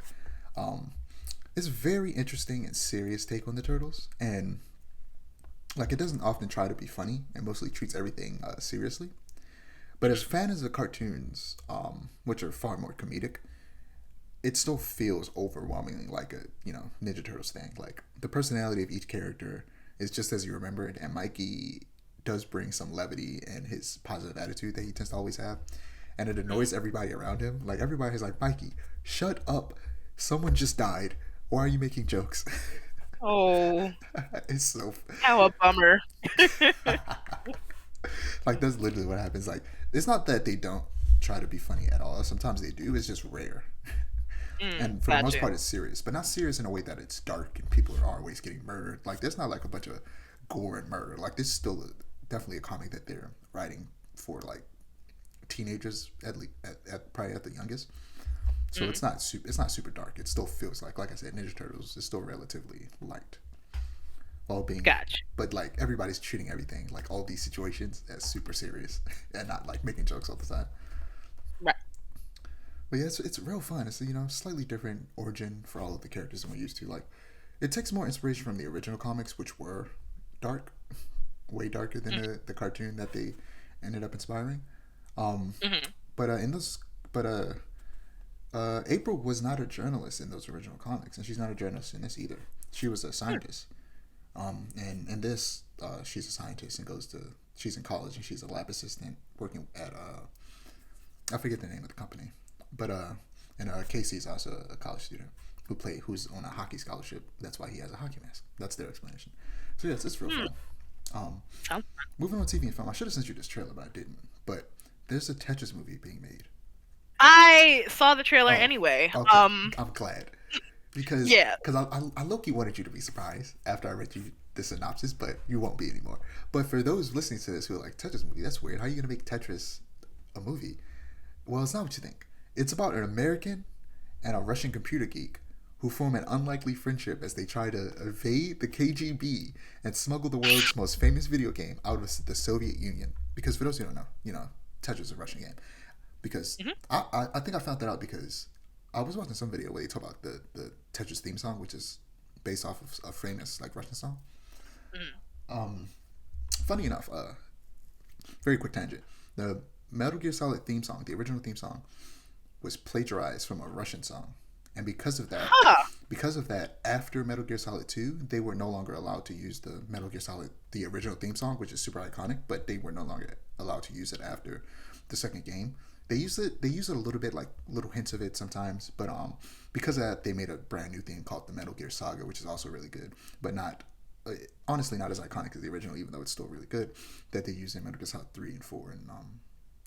It's a very interesting and serious take on the Turtles. And like, it doesn't often try to be funny and mostly treats everything seriously. But as fans of the cartoons, which are far more comedic, it still feels overwhelmingly like a Ninja Turtles thing. Like, the personality of each character is just as you remember it, and Mikey does bring some levity and his positive attitude that he tends to always have, and it annoys everybody around him. Like, everybody's like, Mikey, shut up! Someone just died. Why are you making jokes? Oh, it's so. How a bummer. Like, that's literally what happens. Like, it's not that they don't try to be funny at all. Sometimes they do. It's just rare. And for the most part, it's serious. But not serious in a way that it's dark and people are always getting murdered. Like, there's not like a bunch of gore and murder. Like, this is still definitely a comic that they're writing for, like, teenagers, probably at the youngest. So it's not super dark. It still feels like I said, Ninja Turtles is still relatively light. While being, but like, everybody's treating everything, like all these situations, as super serious and not like making jokes all the time. Right. But yeah, it's real fun. It's a slightly different origin for all of the characters than we're used to. Like, it takes more inspiration from the original comics, which were dark, way darker than the cartoon that they ended up inspiring. But April was not a journalist in those original comics, and she's not a journalist in this either. She was a scientist. And in this, she's a scientist and she's in college and she's a lab assistant working at, I forget the name of the company, but, Casey's also a college student who's on a hockey scholarship. That's why he has a hockey mask. That's their explanation. So yes, it's real fun. Um, Sounds- moving on TV and film, I should have sent you this trailer, but I didn't. But there's a Tetris movie being made. I saw the trailer Oh, anyway. okay. I'm glad because Yeah. I low-key wanted you to be surprised after I read you the synopsis, but you won't be anymore. But for those listening to this who are like, Tetris movie, that's weird. How are you gonna make Tetris a movie? Well, it's not what you think. It's about an American and a Russian computer geek who form an unlikely friendship as they try to evade the KGB and smuggle the world's most famous video game out of the Soviet Union. Because for those who don't know, Tetris is a Russian game. Because Hmm. I think I found that out because I was watching some video where they talk about the Tetris theme song, which is based off of a famous like Russian song. Hmm. Um, funny enough, very quick tangent. The Metal Gear Solid theme song, the original theme song, was plagiarized from a Russian song, and Huh. because of that, after Metal Gear Solid 2, they were no longer allowed to use the Metal Gear Solid, the original theme song, which is super iconic, but they were no longer allowed to use it after the second game. They use it a little bit, like little hints of it sometimes, but because of that, they made a brand new theme called the Metal Gear Saga, which is also really good, but not honestly not as iconic as the original, even though it's still really good. That they use in Metal Gear Solid 3 and 4, and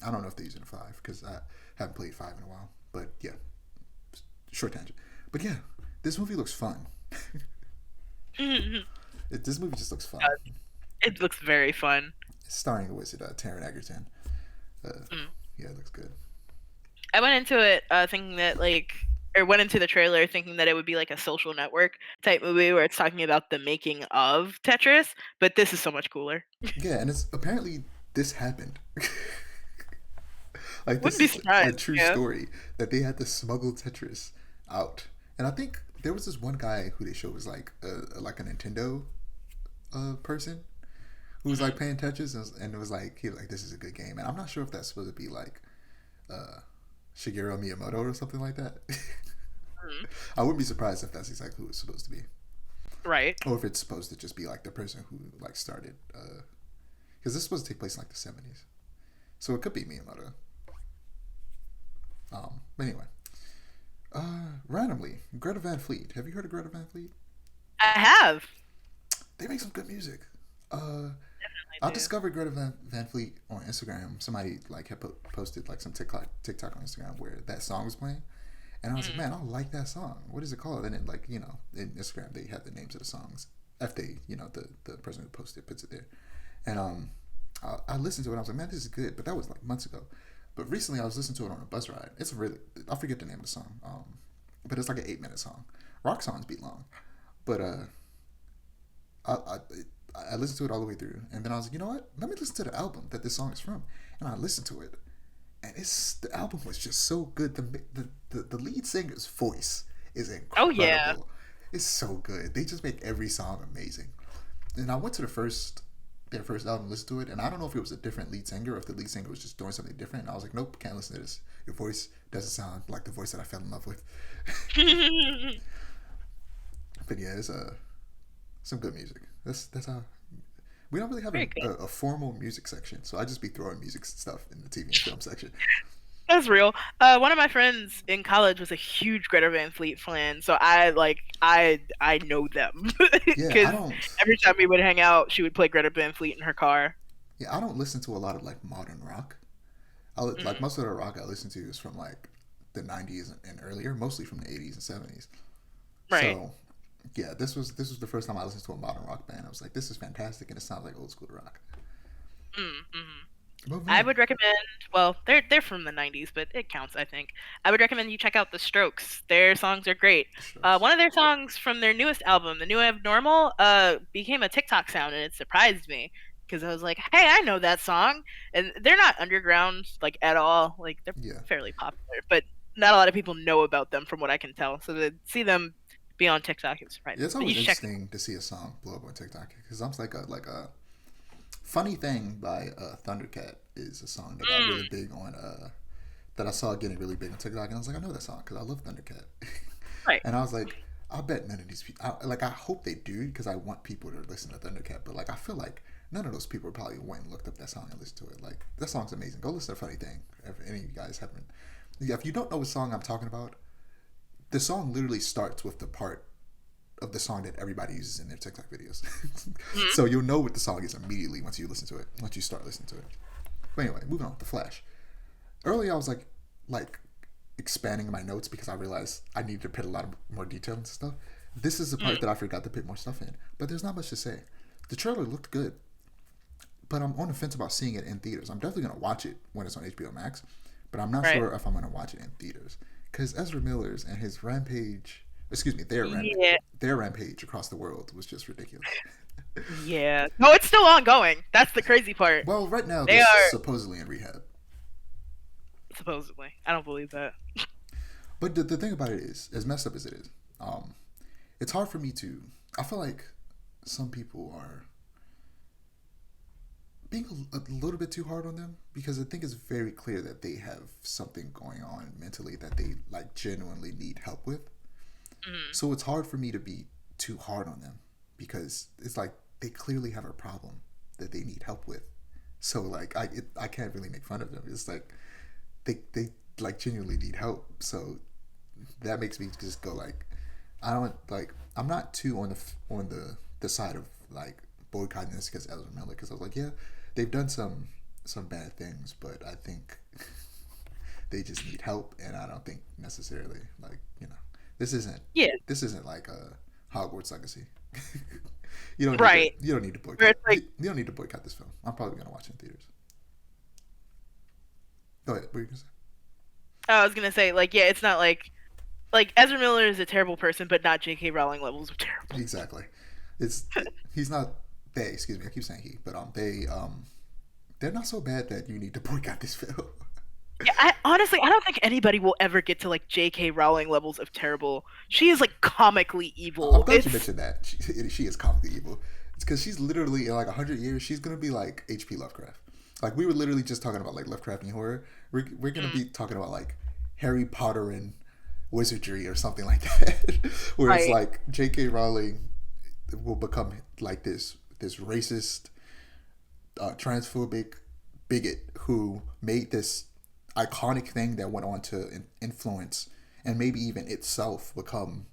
I don't know if they use it in 5 because I haven't played 5 in a while. But yeah, short tangent. But yeah, this movie looks fun. Mhm. This movie just looks fun. It looks very fun. It's starring, was it, Taron Egerton. Uh, Mm. yeah, it looks good. I went into it thinking that or went into the trailer thinking that it would be like a social network type movie where it's talking about the making of Tetris, but this is so much cooler. Yeah, and it's apparently this happened. Like Wouldn't this be is a surprised. true Yeah. story that they had to smuggle Tetris out. And I think there was this one guy who they showed was like a Nintendo person who was like Mhm. playing Tetris and it was like he was like this is a good game. And I'm not sure if that's supposed to be like uh, Shigeru Miyamoto or something like that. Mhm. I wouldn't be surprised if that's exactly who it's supposed to be, Right. or if it's supposed to just be like the person who like started. Because this is supposed to take place in like the '70s, so it could be Miyamoto. But anyway, randomly, Greta Van Fleet. Have you heard of Greta Van Fleet? I have. They make some good music. Uh, I I do. discovered Greta Van Fleet on Instagram. Somebody like had posted like some TikTok on Instagram where that song was playing, and I was like, Mm. man, I like that song. What is it called? And then like in Instagram they have the names of the songs. If they the person who posted puts it there, and I listened to it. And I was like, man, this is good. But that was like months ago. But recently I was listening to it on a bus ride. It's really I forget the name of the song. But it's like an 8 minute song. Rock songs be long, but I, I I listened to it all the way through, and then I was like, you know what? Let me listen to the album that this song is from, and I listened to it, and the album was just so good. The lead singer's voice is Oh yeah. incredible. It's so good. They just make every song amazing. And I went to their first album, listened to it, and I don't know if it was a different lead singer or if the lead singer was just doing something different. And I was like, nope, can't listen to this. Your voice doesn't sound like the voice that I fell in love with. But yeah, it's some good music. That's how we don't really have Very good. a formal music section, so I just be throwing music stuff in the TV and film section. That's real. One of my friends in college was a huge Greta Van Fleet fan, so I know them Yeah, I because don't. every time we would hang out, she would play Greta Van Fleet in her car. Yeah, I don't listen to a lot of like modern rock. Like Mm. most of the rock I listen to is from like the '90s and earlier, mostly from the '80s and '70s. Right. So yeah, this was the first time I listened to a modern rock band. I was like, this is fantastic, and it sounds like old school rock. Mm-hmm. Moving I on. would recommend. Well, they're from the '90s, but it counts, I think. I would recommend you check out The Strokes. Their songs are great. The Strokes. One of their songs from their newest album, The New Abnormal, became a TikTok sound, and it surprised me because I was like, "Hey, I know that song." And they're not underground like at all. Like they're Yeah, fairly popular, but not a lot of people know about them from what I can tell. So to see them be on TikTok, it surprised yeah. me. It's But you always should check. interesting to see a song blow up on TikTok because I'm like a funny thing by Thundercat is a song that got really Mm, big on that I saw getting really big on TikTok, and I was like, I know that song because I love Thundercat, right. and I was like, I bet none of these people, I hope they do because I want people to listen to Thundercat, but like I feel like none of those people probably went and looked up that song and listened to it. Like that song's amazing. Go listen to Funny Thing. If any of you guys haven't, yeah, if you don't know what song I'm talking about, the song literally starts with the part of the song that everybody uses in their TikTok videos. Mhm. So you'll know what the song is immediately once you listen to it. Once you start listening to it. But anyway, moving on. The Flash. Earlier I was like expanding my notes because I realized I needed to put a lot of more detail into stuff. This is the part that I forgot to put more stuff in. But there's not much to say. The trailer looked good, but I'm on the fence about seeing it in theaters. I'm definitely gonna watch it when it's on HBO Max, but I'm not Right. sure if I'm gonna watch it in theaters because Ezra Miller's and his rampage. Excuse me, Yeah. their rampage across the world was just ridiculous. Yeah. No, it's still ongoing. That's the crazy part. Well, right now They they're are supposedly in rehab. supposedly. I don't believe that. But the thing about it is, as messed up as it is, it's hard for me to. I feel like some people are being a little bit too hard on them because I think it's very clear that they have something going on mentally that they like genuinely need help with. Mhm. So it's hard for me to be too hard on them because it's like they clearly have a problem that they need help with. So like I can't really make fun of them. It's like they like genuinely need help. So that makes me just go like I don't like I'm not too on the side of like boycotting this because Ezra Miller because I was like yeah they've done some bad things but I think they just need help and I don't think necessarily like this isn't Yeah. this isn't like a Hogwarts Legacy. You don't need Right. to, you don't need to boycott Where it's like you don't need to boycott this film. I'm probably gonna watch it in theaters. Go ahead. What were you gonna say? I was gonna say, like, yeah, it's not like Ezra Miller is a terrible person, but not J.K. Rowling levels of terrible. Exactly. It's he's not they. Excuse me. I keep saying he, but they're not so bad that you need to boycott this film. Yeah, honestly, I don't think anybody will ever get to like J.K. Rowling levels of terrible. She is like comically I'm evil. glad you mentioned that. She is comically evil. It's because she's literally in like 100 years. She's gonna be like H.P. Lovecraft. Like we were literally just talking about like Lovecraftian horror. We're gonna be talking about like Harry Potter and wizardry or something like that. Where it's Right. like J.K. Rowling will become like this racist, transphobic bigot who made this iconic thing that went on to influence and maybe even itself become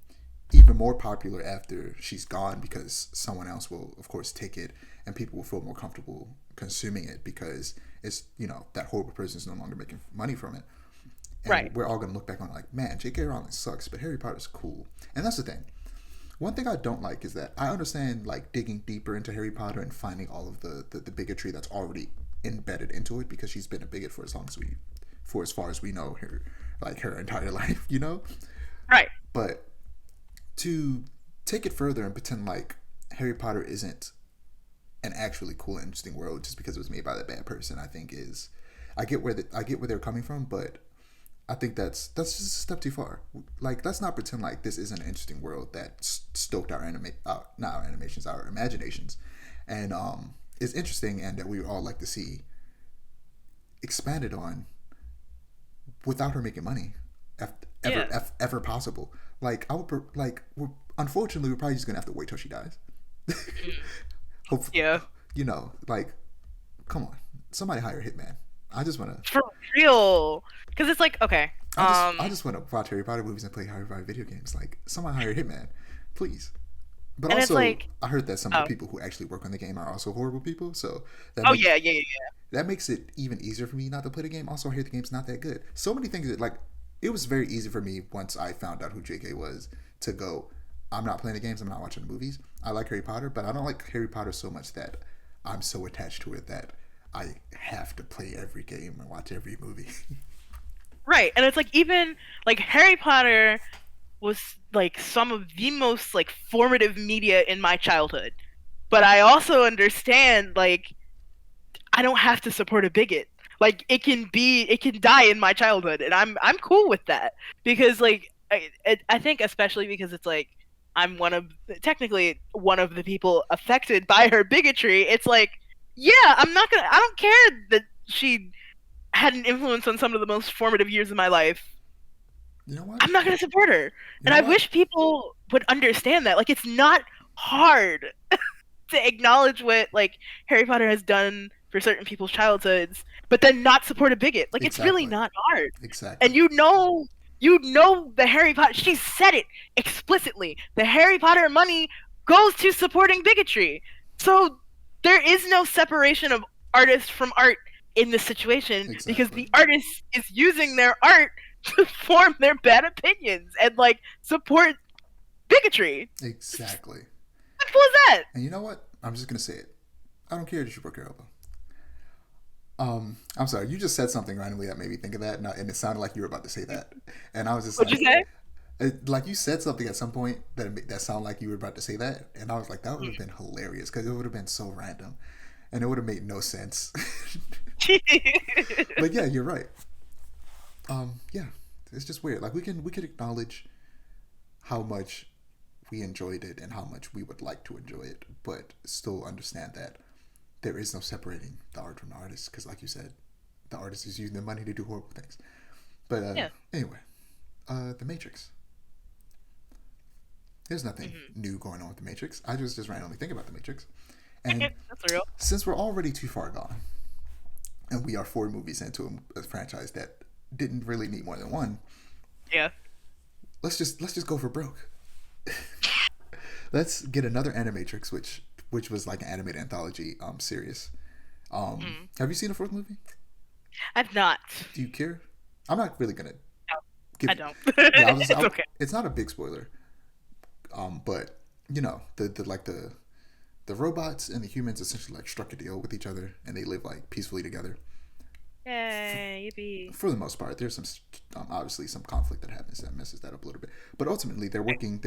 even more popular after she's gone because someone else will of course take it and people will feel more comfortable consuming it because it's that horrible person is no longer making money from it and Right. we're all going to look back on like man J.K. Rowling sucks but Harry Potter's cool. And that's the thing, one thing I don't like is that I understand like digging deeper into Harry Potter and finding all of the bigotry that's already embedded into it because she's been a bigot for as far as we know her like her entire life. Right. But to take it further and pretend like Harry Potter isn't an actually cool and interesting world just because it was made by that bad person, I think is I get where they're coming from, but I think that's just a step too far. Like, let's not pretend like this isn't an interesting world that stoked not our animations, our imaginations, and is interesting and that we all like to see expanded on without her making money, Yeah. ever possible. Like I would unfortunately we're probably just gonna have to wait till she dies. Mm. Hopefully, Yeah. like come on, somebody hire a hitman. I just wanna For real. Because it's like, okay. I just want to watch Harry Potter movies and play Harry Potter video games. Like, someone hire a hitman, please. But And it's also, like, I heard that some of oh, the people who actually work on the game are also horrible people. So oh yeah, yeah, yeah, that makes it even easier for me not to play the game. Also, I hear the game's not that good. So many things that like it was very easy for me once I found out who JK was to go. I'm not playing the games. I'm not watching the movies. I like Harry Potter, but I don't like Harry Potter so much that I'm so attached to it that I have to play every game and watch every movie. Right. And it's like even like Harry Potter was like some of the most like formative media in my childhood. But I also understand like I don't have to support a bigot. Like it can die in my childhood and I'm cool with that because like I think especially because it's like I'm technically one of the people affected by her bigotry. It's like yeah, I don't care that she had an influence on some of the most formative years of my life. You know what? I'm not going to support her. You And know I what? wish people would understand that. Like, it's not hard to acknowledge what, like, Harry Potter has done for certain people's childhoods, but then not support a bigot. Like, it's really Exactly. not hard. And Exactly. you know You know the Harry Potter. She said it explicitly. The Harry Potter money goes to supporting bigotry. So there is no separation of artist from art in this situation because Exactly. the artist is using their art to form their bad opinions and like support bigotry. Exactly. Simple as that. And you know what? I'm just gonna say it. I don't care that you broke your elbow. I'm sorry. You just said something randomly that made me think of that, and it sounded like you were about to say that, and I was just What'd like, you say? like you said something at some point that sounded like you were about to say that, and I was like, that would have been hilarious because it would have been so random, and it would have made no sense. But yeah, you're right. Yeah, it's just weird. Like we could acknowledge how much we enjoyed it and how much we would like to enjoy it, but still understand that there is no separating the art from the artist because, like you said, the artist is using their money to do horrible things. But Yeah. anyway, The Matrix. There's nothing Mm-hmm. new going on with The Matrix. I just randomly think about The Matrix. And That's real. since we're already too far gone, and we are 4 movies into a franchise that didn't really need more than one, Yeah. let's just go for broke. Let's get another Animatrix, which was like an animated anthology series. Mm. Have you seen the fourth movie? I've not. Do you care? I'm not really gonna No, give. I don't. Yeah, It's okay. it's not a big spoiler. But you know the robots and the humans essentially like struck a deal with each other, and they live like peacefully together. Yay, yippee. For the most part, there's some obviously some conflict that happens that messes that up a little bit. But ultimately, they're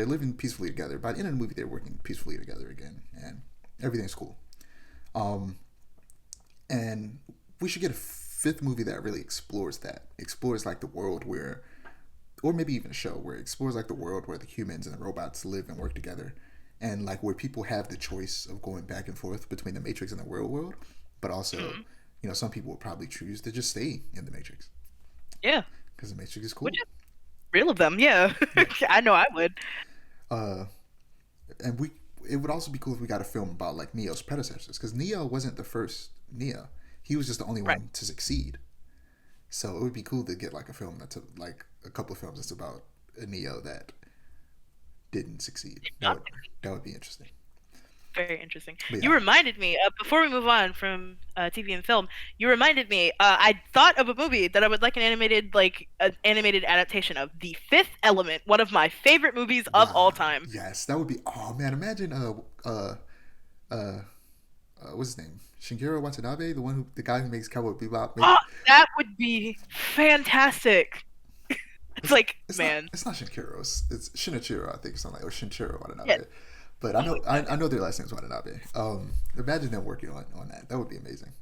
living peacefully together. By the end of the movie, they're working peacefully together again, and everything's cool. Um, and we should get a fifth movie that really explores like the world where, or maybe even a show where it explores like the world where the humans and the robots live and work together, and like where people have the choice of going back and forth between the Matrix and the real world, but also, Mm. some people will probably choose to just stay in the Matrix Yeah. because the Matrix is Which cool. is real of them, yeah. Yeah. I know I would. Uh, and it would also be cool if we got a film about like Neo's predecessors because Neo wasn't the first Neo. He was just the only Right. one to succeed. So it would be cool to get like a film that's like a couple of films that's about a Neo that didn't succeed. That would be interesting. Very interesting. But You yeah, reminded me, before we move on from TV and film, you reminded me, I thought of a movie that I would like an animated adaptation of. The Fifth Element, one of my favorite movies of all wow, time. yes, that would be. Oh man, imagine uh what's his name? Shigeru Watanabe, the guy who makes Cowboy Bebop. Oh, that would be fantastic. It's It's like, it's not man, it's not Shinkiro. It's Shinichiro, I think, something like or Shinchiro yeah. Watanabe. But I Oh know my I, god, I know their last name's Watanabe. Imagine them working on that. That would be amazing.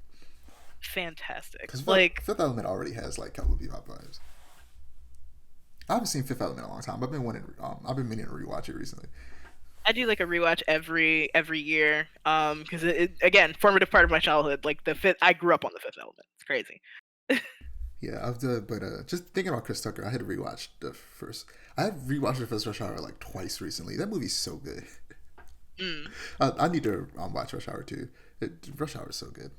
fantastic. Because Like, Fifth Element already has like Cowboy Bebop vibes. I haven't seen Fifth Element in a long time. I've been meaning to rewatch it recently. I do like a rewatch every year. Because again, formative part of my childhood. Like the fifth, I grew up on the Fifth Element. It's crazy. Yeah, but just thinking about Chris Tucker, I had to rewatch the first. I had rewatched the first Rush Hour like twice recently. That movie's so good. Mm. I need to watch Rush Hour too. Rush Hour is so good.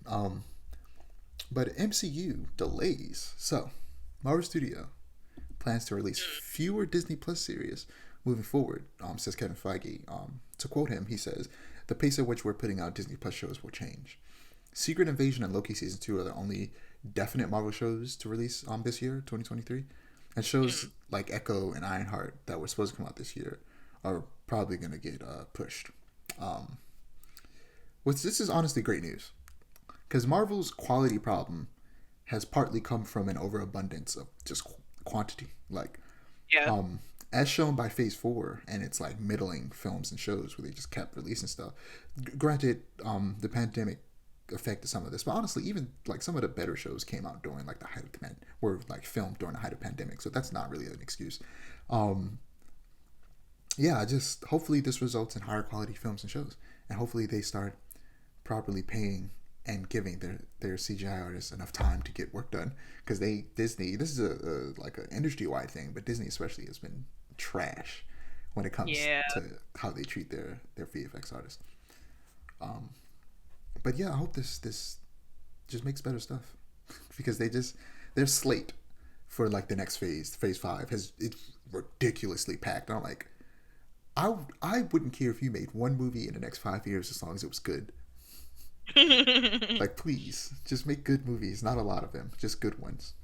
But MCU delays. So, Marvel Studio plans to release fewer Disney Plus series moving forward, says Kevin Feige. To quote him, he says, "The pace at which we're putting out Disney Plus shows will change. Secret Invasion and Loki Season 2 are the only definite Marvel shows to release this year, 2023. And shows Mm. like Echo and Ironheart that were supposed to come out this year are probably going to get pushed. Um, which this is honestly great news because Marvel's quality problem has partly come from an overabundance of just quantity. Like, Yeah. um, as shown by Phase 4 and its like middling films and shows where they just kept releasing stuff. Granted, the pandemic affected some of this, but honestly, even like some of the better shows came out during like the height of were like filmed during the height of pandemic, so that's not really an excuse. Um, yeah, just hopefully this results in higher quality films and shows, and hopefully they start properly paying and giving their CGI artists enough time to get work done because Disney this is a like an industry wide thing, but Disney especially has been trash when it comes Yeah. to how they treat their VFX artists. Um, but yeah, I hope this just makes better stuff because their slate for like the next phase 5, has it's ridiculously packed. And I'm like, I wouldn't care if you made one movie in the next 5 years as long as it was good. Like, please, just make good movies. Not a lot of them, just good ones.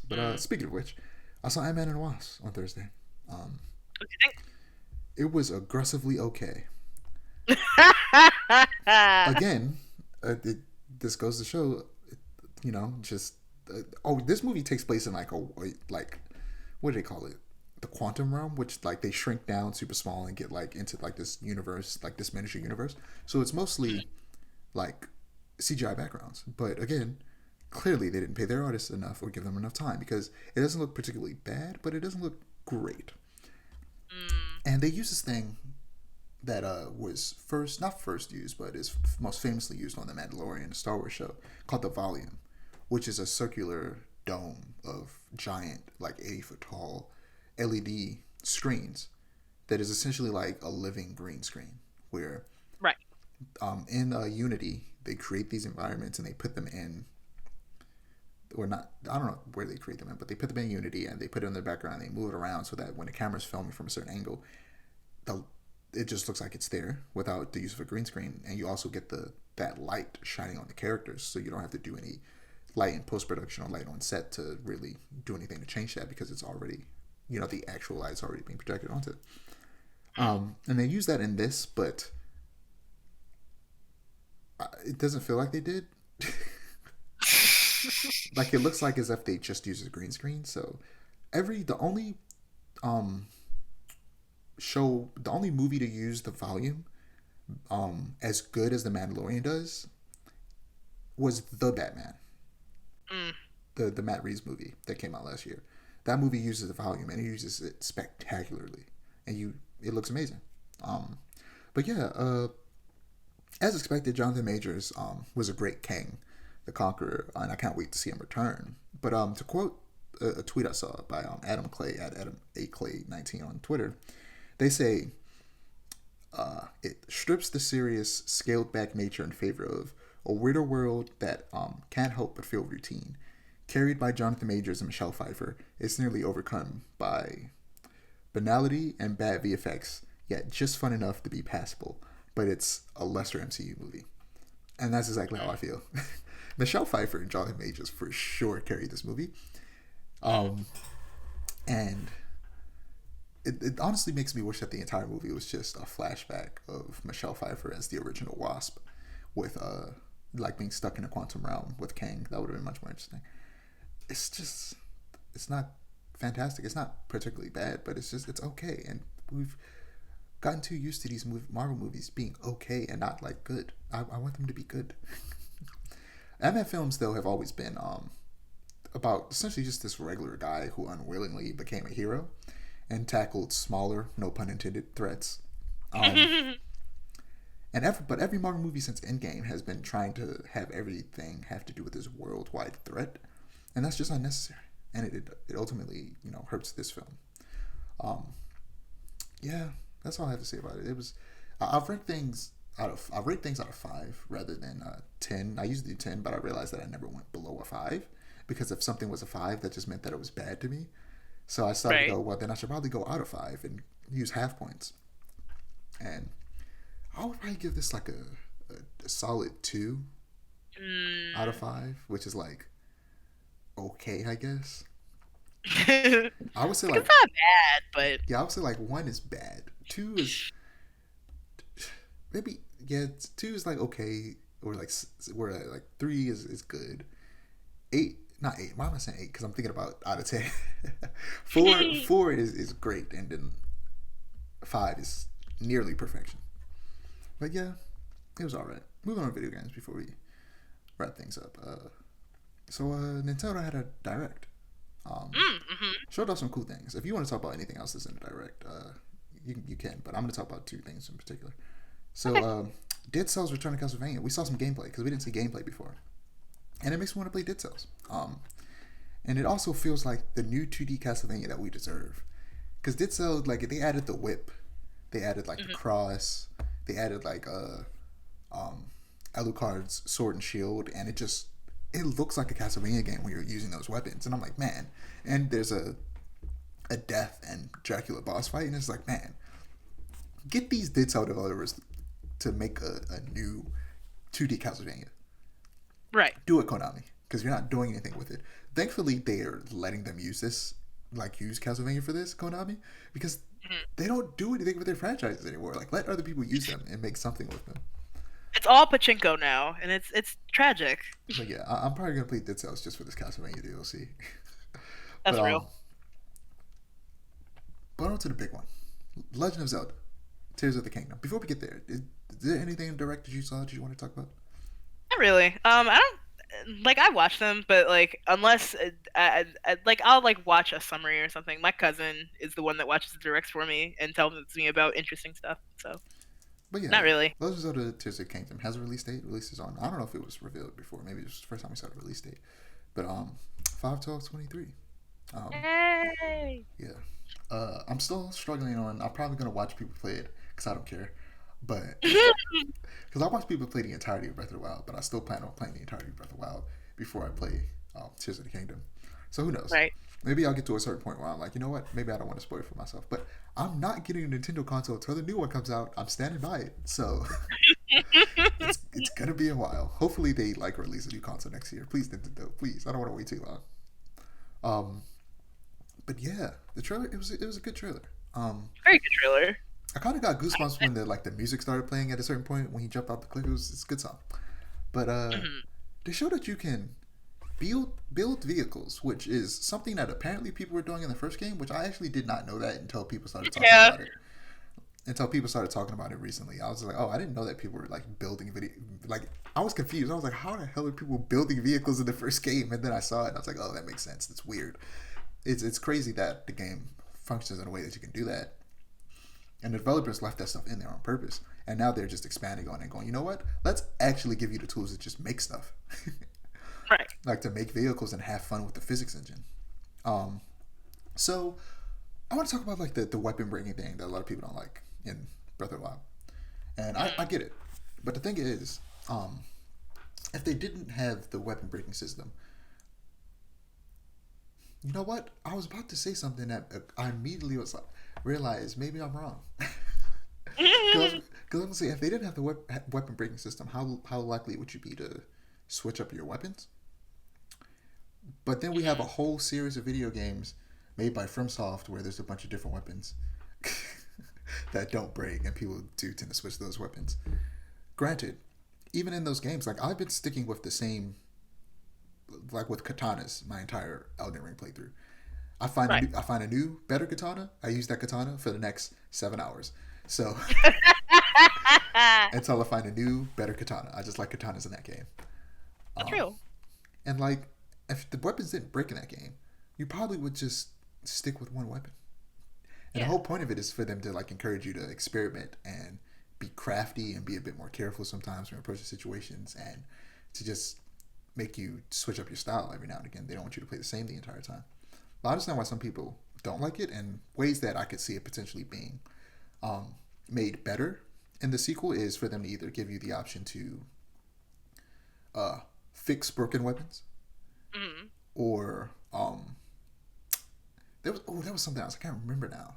But speaking of which, I saw Antman and the Wasp on Thursday. What do you think? It was aggressively okay. Again, this goes to show, just this movie takes place in like what do they call it? The quantum realm, which like they shrink down super small and get like into like this universe, like this miniature universe. So it's mostly like CGI backgrounds. But again, clearly they didn't pay their artists enough or give them enough time, because it doesn't look particularly bad, but it doesn't look great. And they use this thing that was not first used, but is most famously used on The Mandalorian, the Star Wars show, called the volume, which is a circular dome of giant, like 80-foot tall LED screens that is essentially like a living green screen, where Right. In Unity they create these environments and they put them in, or not, I don't know where they create them in, but they put them in Unity and they put it in the background and they move it around so that when the camera's filming from a certain angle, it just looks like it's there without the use of a green screen. And you also get that light shining on the characters, so you don't have to do any light in post-production or light on set to really do anything to change that, because it's already, the actual light's already being projected onto it. And they use that in this, but it doesn't feel like they did. Like, it looks like as if they just used a green screen. So the only movie to use the volume as good as The Mandalorian does was The Batman. The Matt Reeves movie that came out last year. That movie uses the volume and it uses it spectacularly, and it looks amazing. But yeah, as expected, Jonathan Majors was a great Kang the Conqueror, and I can't wait to see him return. But to quote a tweet I saw by Adam Clay at Adam A Clay 19 on Twitter, they say it strips the serious, scaled back nature in favor of a weirder world that can't help but feel routine. Carried by Jonathan Majors and Michelle Pfeiffer, it's nearly overcome by banality and bad VFX, yet just fun enough to be passable. But it's a lesser MCU movie. And that's exactly how I feel. Michelle Pfeiffer and Jonathan Majors for sure carried this movie. And it honestly makes me wish that the entire movie was just a flashback of Michelle Pfeiffer as the original Wasp, with like being stuck in a quantum realm with Kang. That would have been much more interesting. It's not fantastic. It's not particularly bad, but it's okay. And we've gotten too used to these Marvel movies being okay and not like good. I want them to be good. Ant-Man films, though, have always been about essentially just this regular guy who unwillingly became a hero and tackled smaller, no pun intended, threats. But every Marvel movie since Endgame has been trying to have everything have to do with this worldwide threat, and that's just unnecessary. And it ultimately, hurts this film. Yeah, that's all I have to say about it. It was I've ranked things out of 5 rather than 10. I used to do 10, but I realized that I never went below a 5, because if something was a 5, that just meant that it was bad to me. So I started to go, well, then I should probably go out of 5 and use half points. And I would probably give this like a solid 2 out of 5, which is like okay, I guess. I would say like it's not bad, but yeah, I would say like 1 is bad, 2 is maybe 2 is like okay, or like 3 is good. 8, not 8. Why am I saying 8? Because I'm thinking about out of 10. 4 is great, and then 5 is nearly perfection. But yeah, it was all right. Moving on to video games before we wrap things up. So Nintendo had a direct. Showed off some cool things. If you want to talk about anything else that's in the direct, you can. But I'm going to talk about 2 things in particular. So Dead Cells Return to Castlevania. We saw some gameplay because we didn't see gameplay before, and it makes me want to play Dead Cells. And it also feels like the new 2D Castlevania that we deserve. Because Dead Cells, like, they added the whip, they added like the cross, they added like Alucard's sword and shield, and it just it looks like a Castlevania game when you're using those weapons, and I'm like, man. And there's a death and Dracula boss fight, and it's like, man, get these Dead Cell developers to make a new 2D Castlevania. Right. Do it, Konami, because you're not doing anything with it. Thankfully, they are letting them use this, like use Castlevania for this, Konami, because they don't do anything with their franchises anymore. Like, let other people use them and make something with them. It's all pachinko now, and it's tragic. But yeah, I'm probably gonna play Dead Cells just for this Castlevania DLC. That's but real. but on to the big one, Legend of Zelda, Tears of the Kingdom. Before we get there, is there anything direct that you saw that you want to talk about? Not really. I don't like. I watch them, but like unless like I'll like watch a summary or something. My cousin is the one that watches the directs for me and tells me about interesting stuff. So But yeah, not really. Legend of Zelda Tears of the Kingdom has a release date. Releases on, I don't know if it was revealed before. Maybe it was the first time we saw the release date. But 5/12/23. Hey. Yeah. I'm still struggling on. I'm probably gonna watch people play it because I don't care. But because I watch people play the entirety of Breath of the Wild, but I still plan on playing the entirety of Breath of the Wild before I play Tears of the Kingdom. So who knows? Right. Maybe I'll get to a certain point where I'm like, you know what? Maybe I don't want to spoil it for myself. But I'm not getting a Nintendo console until the new one comes out. I'm standing by it. So it's gonna be a while. Hopefully they like release a new console next year. Please, Nintendo. Please. I don't want to wait too long. Um, but yeah, the trailer it was a good trailer. Very good trailer. I kind of got goosebumps when the music started playing at a certain point when he jumped off the cliff. It's a good song. But Mhm. they showed that you can build vehicles, which is something that apparently people were doing in the first game, which I actually did not know that until people started talking Yeah. about it. Until people started talking about it recently, I was like, oh, I didn't know that people were like building video. Like I was confused. I was like, how the hell are people building vehicles in the first game? And then I saw it, and I was like, oh, that makes sense. That's weird. It's crazy that the game functions in a way that you can do that. And the developers left that stuff in there on purpose. And now they're just expanding on it, going, you know what? Let's actually give you the tools to just make stuff. Right. Like to make vehicles and have fun with the physics engine. Um, so I want to talk about like the weapon bringing thing that a lot of people don't like in Breath of the Wild. And I get it. But the thing is, if they didn't have the weapon breaking system, you know what? I was about to say something that I immediately was like, realized maybe I'm wrong. Because I'm gonna say if they didn't have the weapon breaking system, how likely would you be to switch up your weapons? But then we have a whole series of video games made by FromSoft where there's a bunch of different weapons that don't break, and people do tend to switch those weapons. Granted, even in those games, like I've been sticking with the same, like with katanas, my entire Elden Ring playthrough. Right. I find a new, better katana. I use that katana for the next 7 hours. So until I find a new, better katana, I just like katanas in that game. That's Um, real. and like, if the weapons didn't break in that game, you probably would just stick with one weapon. And the Yeah. whole point of it is for them to like encourage you to experiment and be crafty and be a bit more careful sometimes when approaching situations, and to just make you switch up your style every now and again. They don't want you to play the same the entire time. But I understand why some people don't like it, and ways that I could see it potentially being um, made better in the sequel is for them to either give you the option to uh, fix broken weapons, Mhm. or there was something else I can't remember now.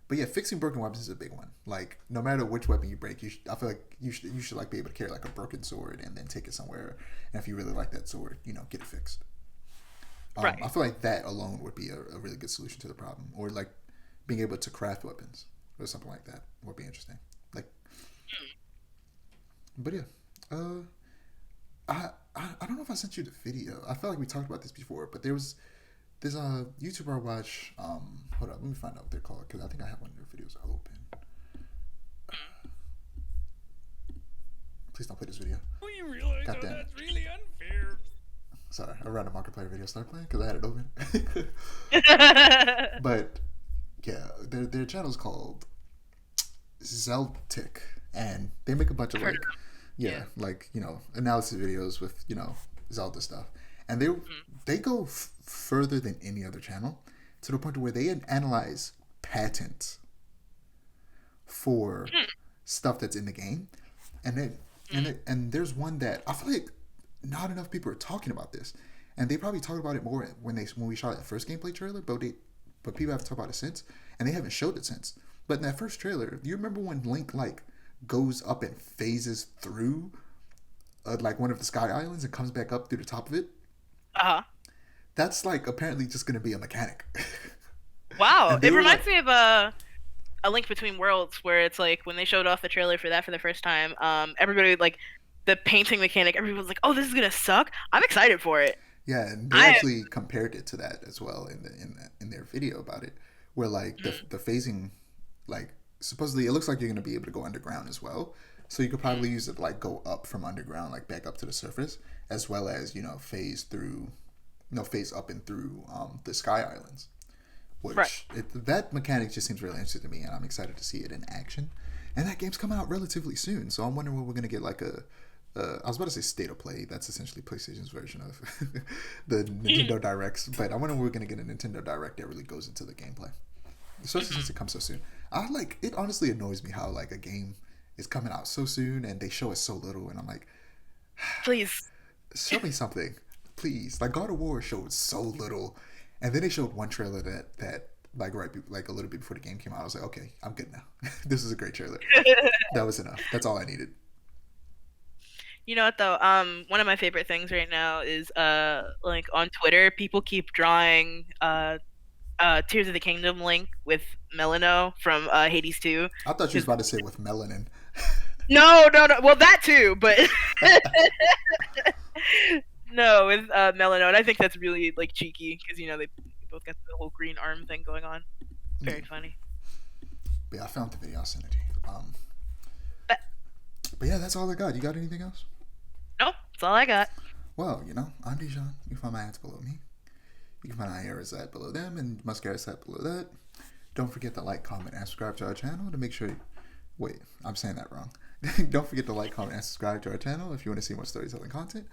But yeah, fixing broken weapons is a big one. Like no matter which weapon you break, I feel like you should like be able to carry like a broken sword and then take it somewhere. And if you really like that sword, get it fixed. Right. I feel like that alone would be a really good solution to the problem, or like being able to craft weapons or something like that would be interesting. Like, but yeah, uh, I don't know if I sent you the video. I felt like we talked about this before, but there's a YouTuber I watch. Hold up, let me find out what they're called because I think I have one of their videos open. Please don't play this video. Oh, you realize God how damn it. that's really unfair. Sorry, a random Markiplier video started playing because I had it open. But yeah, their channel's called Zeltic, and they make a bunch of Heard like, of yeah, like analysis videos with Zelda stuff, and they go further than any other channel to the point where they analyze patents for stuff that's in the game, and then and there's one that I feel like not enough people are talking about this, and they probably talked about it more when we shot that first gameplay trailer, but people have talked about it since, and they haven't showed it since. But in that first trailer, do you remember when Link like goes up and phases through like one of the sky islands and comes back up through the top of it? Uh-huh. That's like apparently just gonna be a mechanic. Wow. And they It were reminds like- me of a Link Between Worlds, where it's like when they showed off the trailer for that for the first time, everybody like the painting mechanic, everyone was like, "Oh, this is gonna suck." I'm excited for it. Yeah, and they I- actually compared it to that as well in their video about it, where like the phasing, like supposedly it looks like you're gonna be able to go underground as well. So you could probably use it to like go up from underground, like back up to the surface, as well as phase up and through the sky islands. Which Right. That mechanic just seems really interesting to me, and I'm excited to see it in action. And that game's coming out relatively soon, so I'm wondering when we're gonna get like I was about to say state of play. That's essentially PlayStation's version of the Nintendo Directs. But I wonder when we're gonna get a Nintendo Direct that really goes into the gameplay, especially since it comes so soon. It honestly annoys me how like a game is coming out so soon and they show us so little, and I'm like, Please. show me something, please. Like God of War showed so little, and then they showed one trailer that like like a little bit before the game came out. I was like, okay, I'm good now. This is a great trailer. That was enough. That's all I needed. You know what though? One of my favorite things right now is like on Twitter, people keep drawing Tears of the Kingdom Link with Melano from Hades 2. I thought you was about to say with melanin. No. Well, that too, but no, with Melano, and I think that's really like cheeky because they both got the whole green arm thing going on. Very funny. But yeah, I found the video. I'll send it to you. But yeah, that's all I got. You got anything else? No, that's all I got. Well, I'm Dijon. You can find my ads below me. You can find Aiara's ad below them and Muscara's ad below that. Don't forget to like, comment, and subscribe to our channel to make sure. Wait, I'm saying that wrong. Don't forget to like, comment, and subscribe to our channel if you want to see more storytelling content,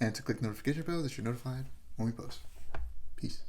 and to click the notification bell that you're notified when we post. Peace.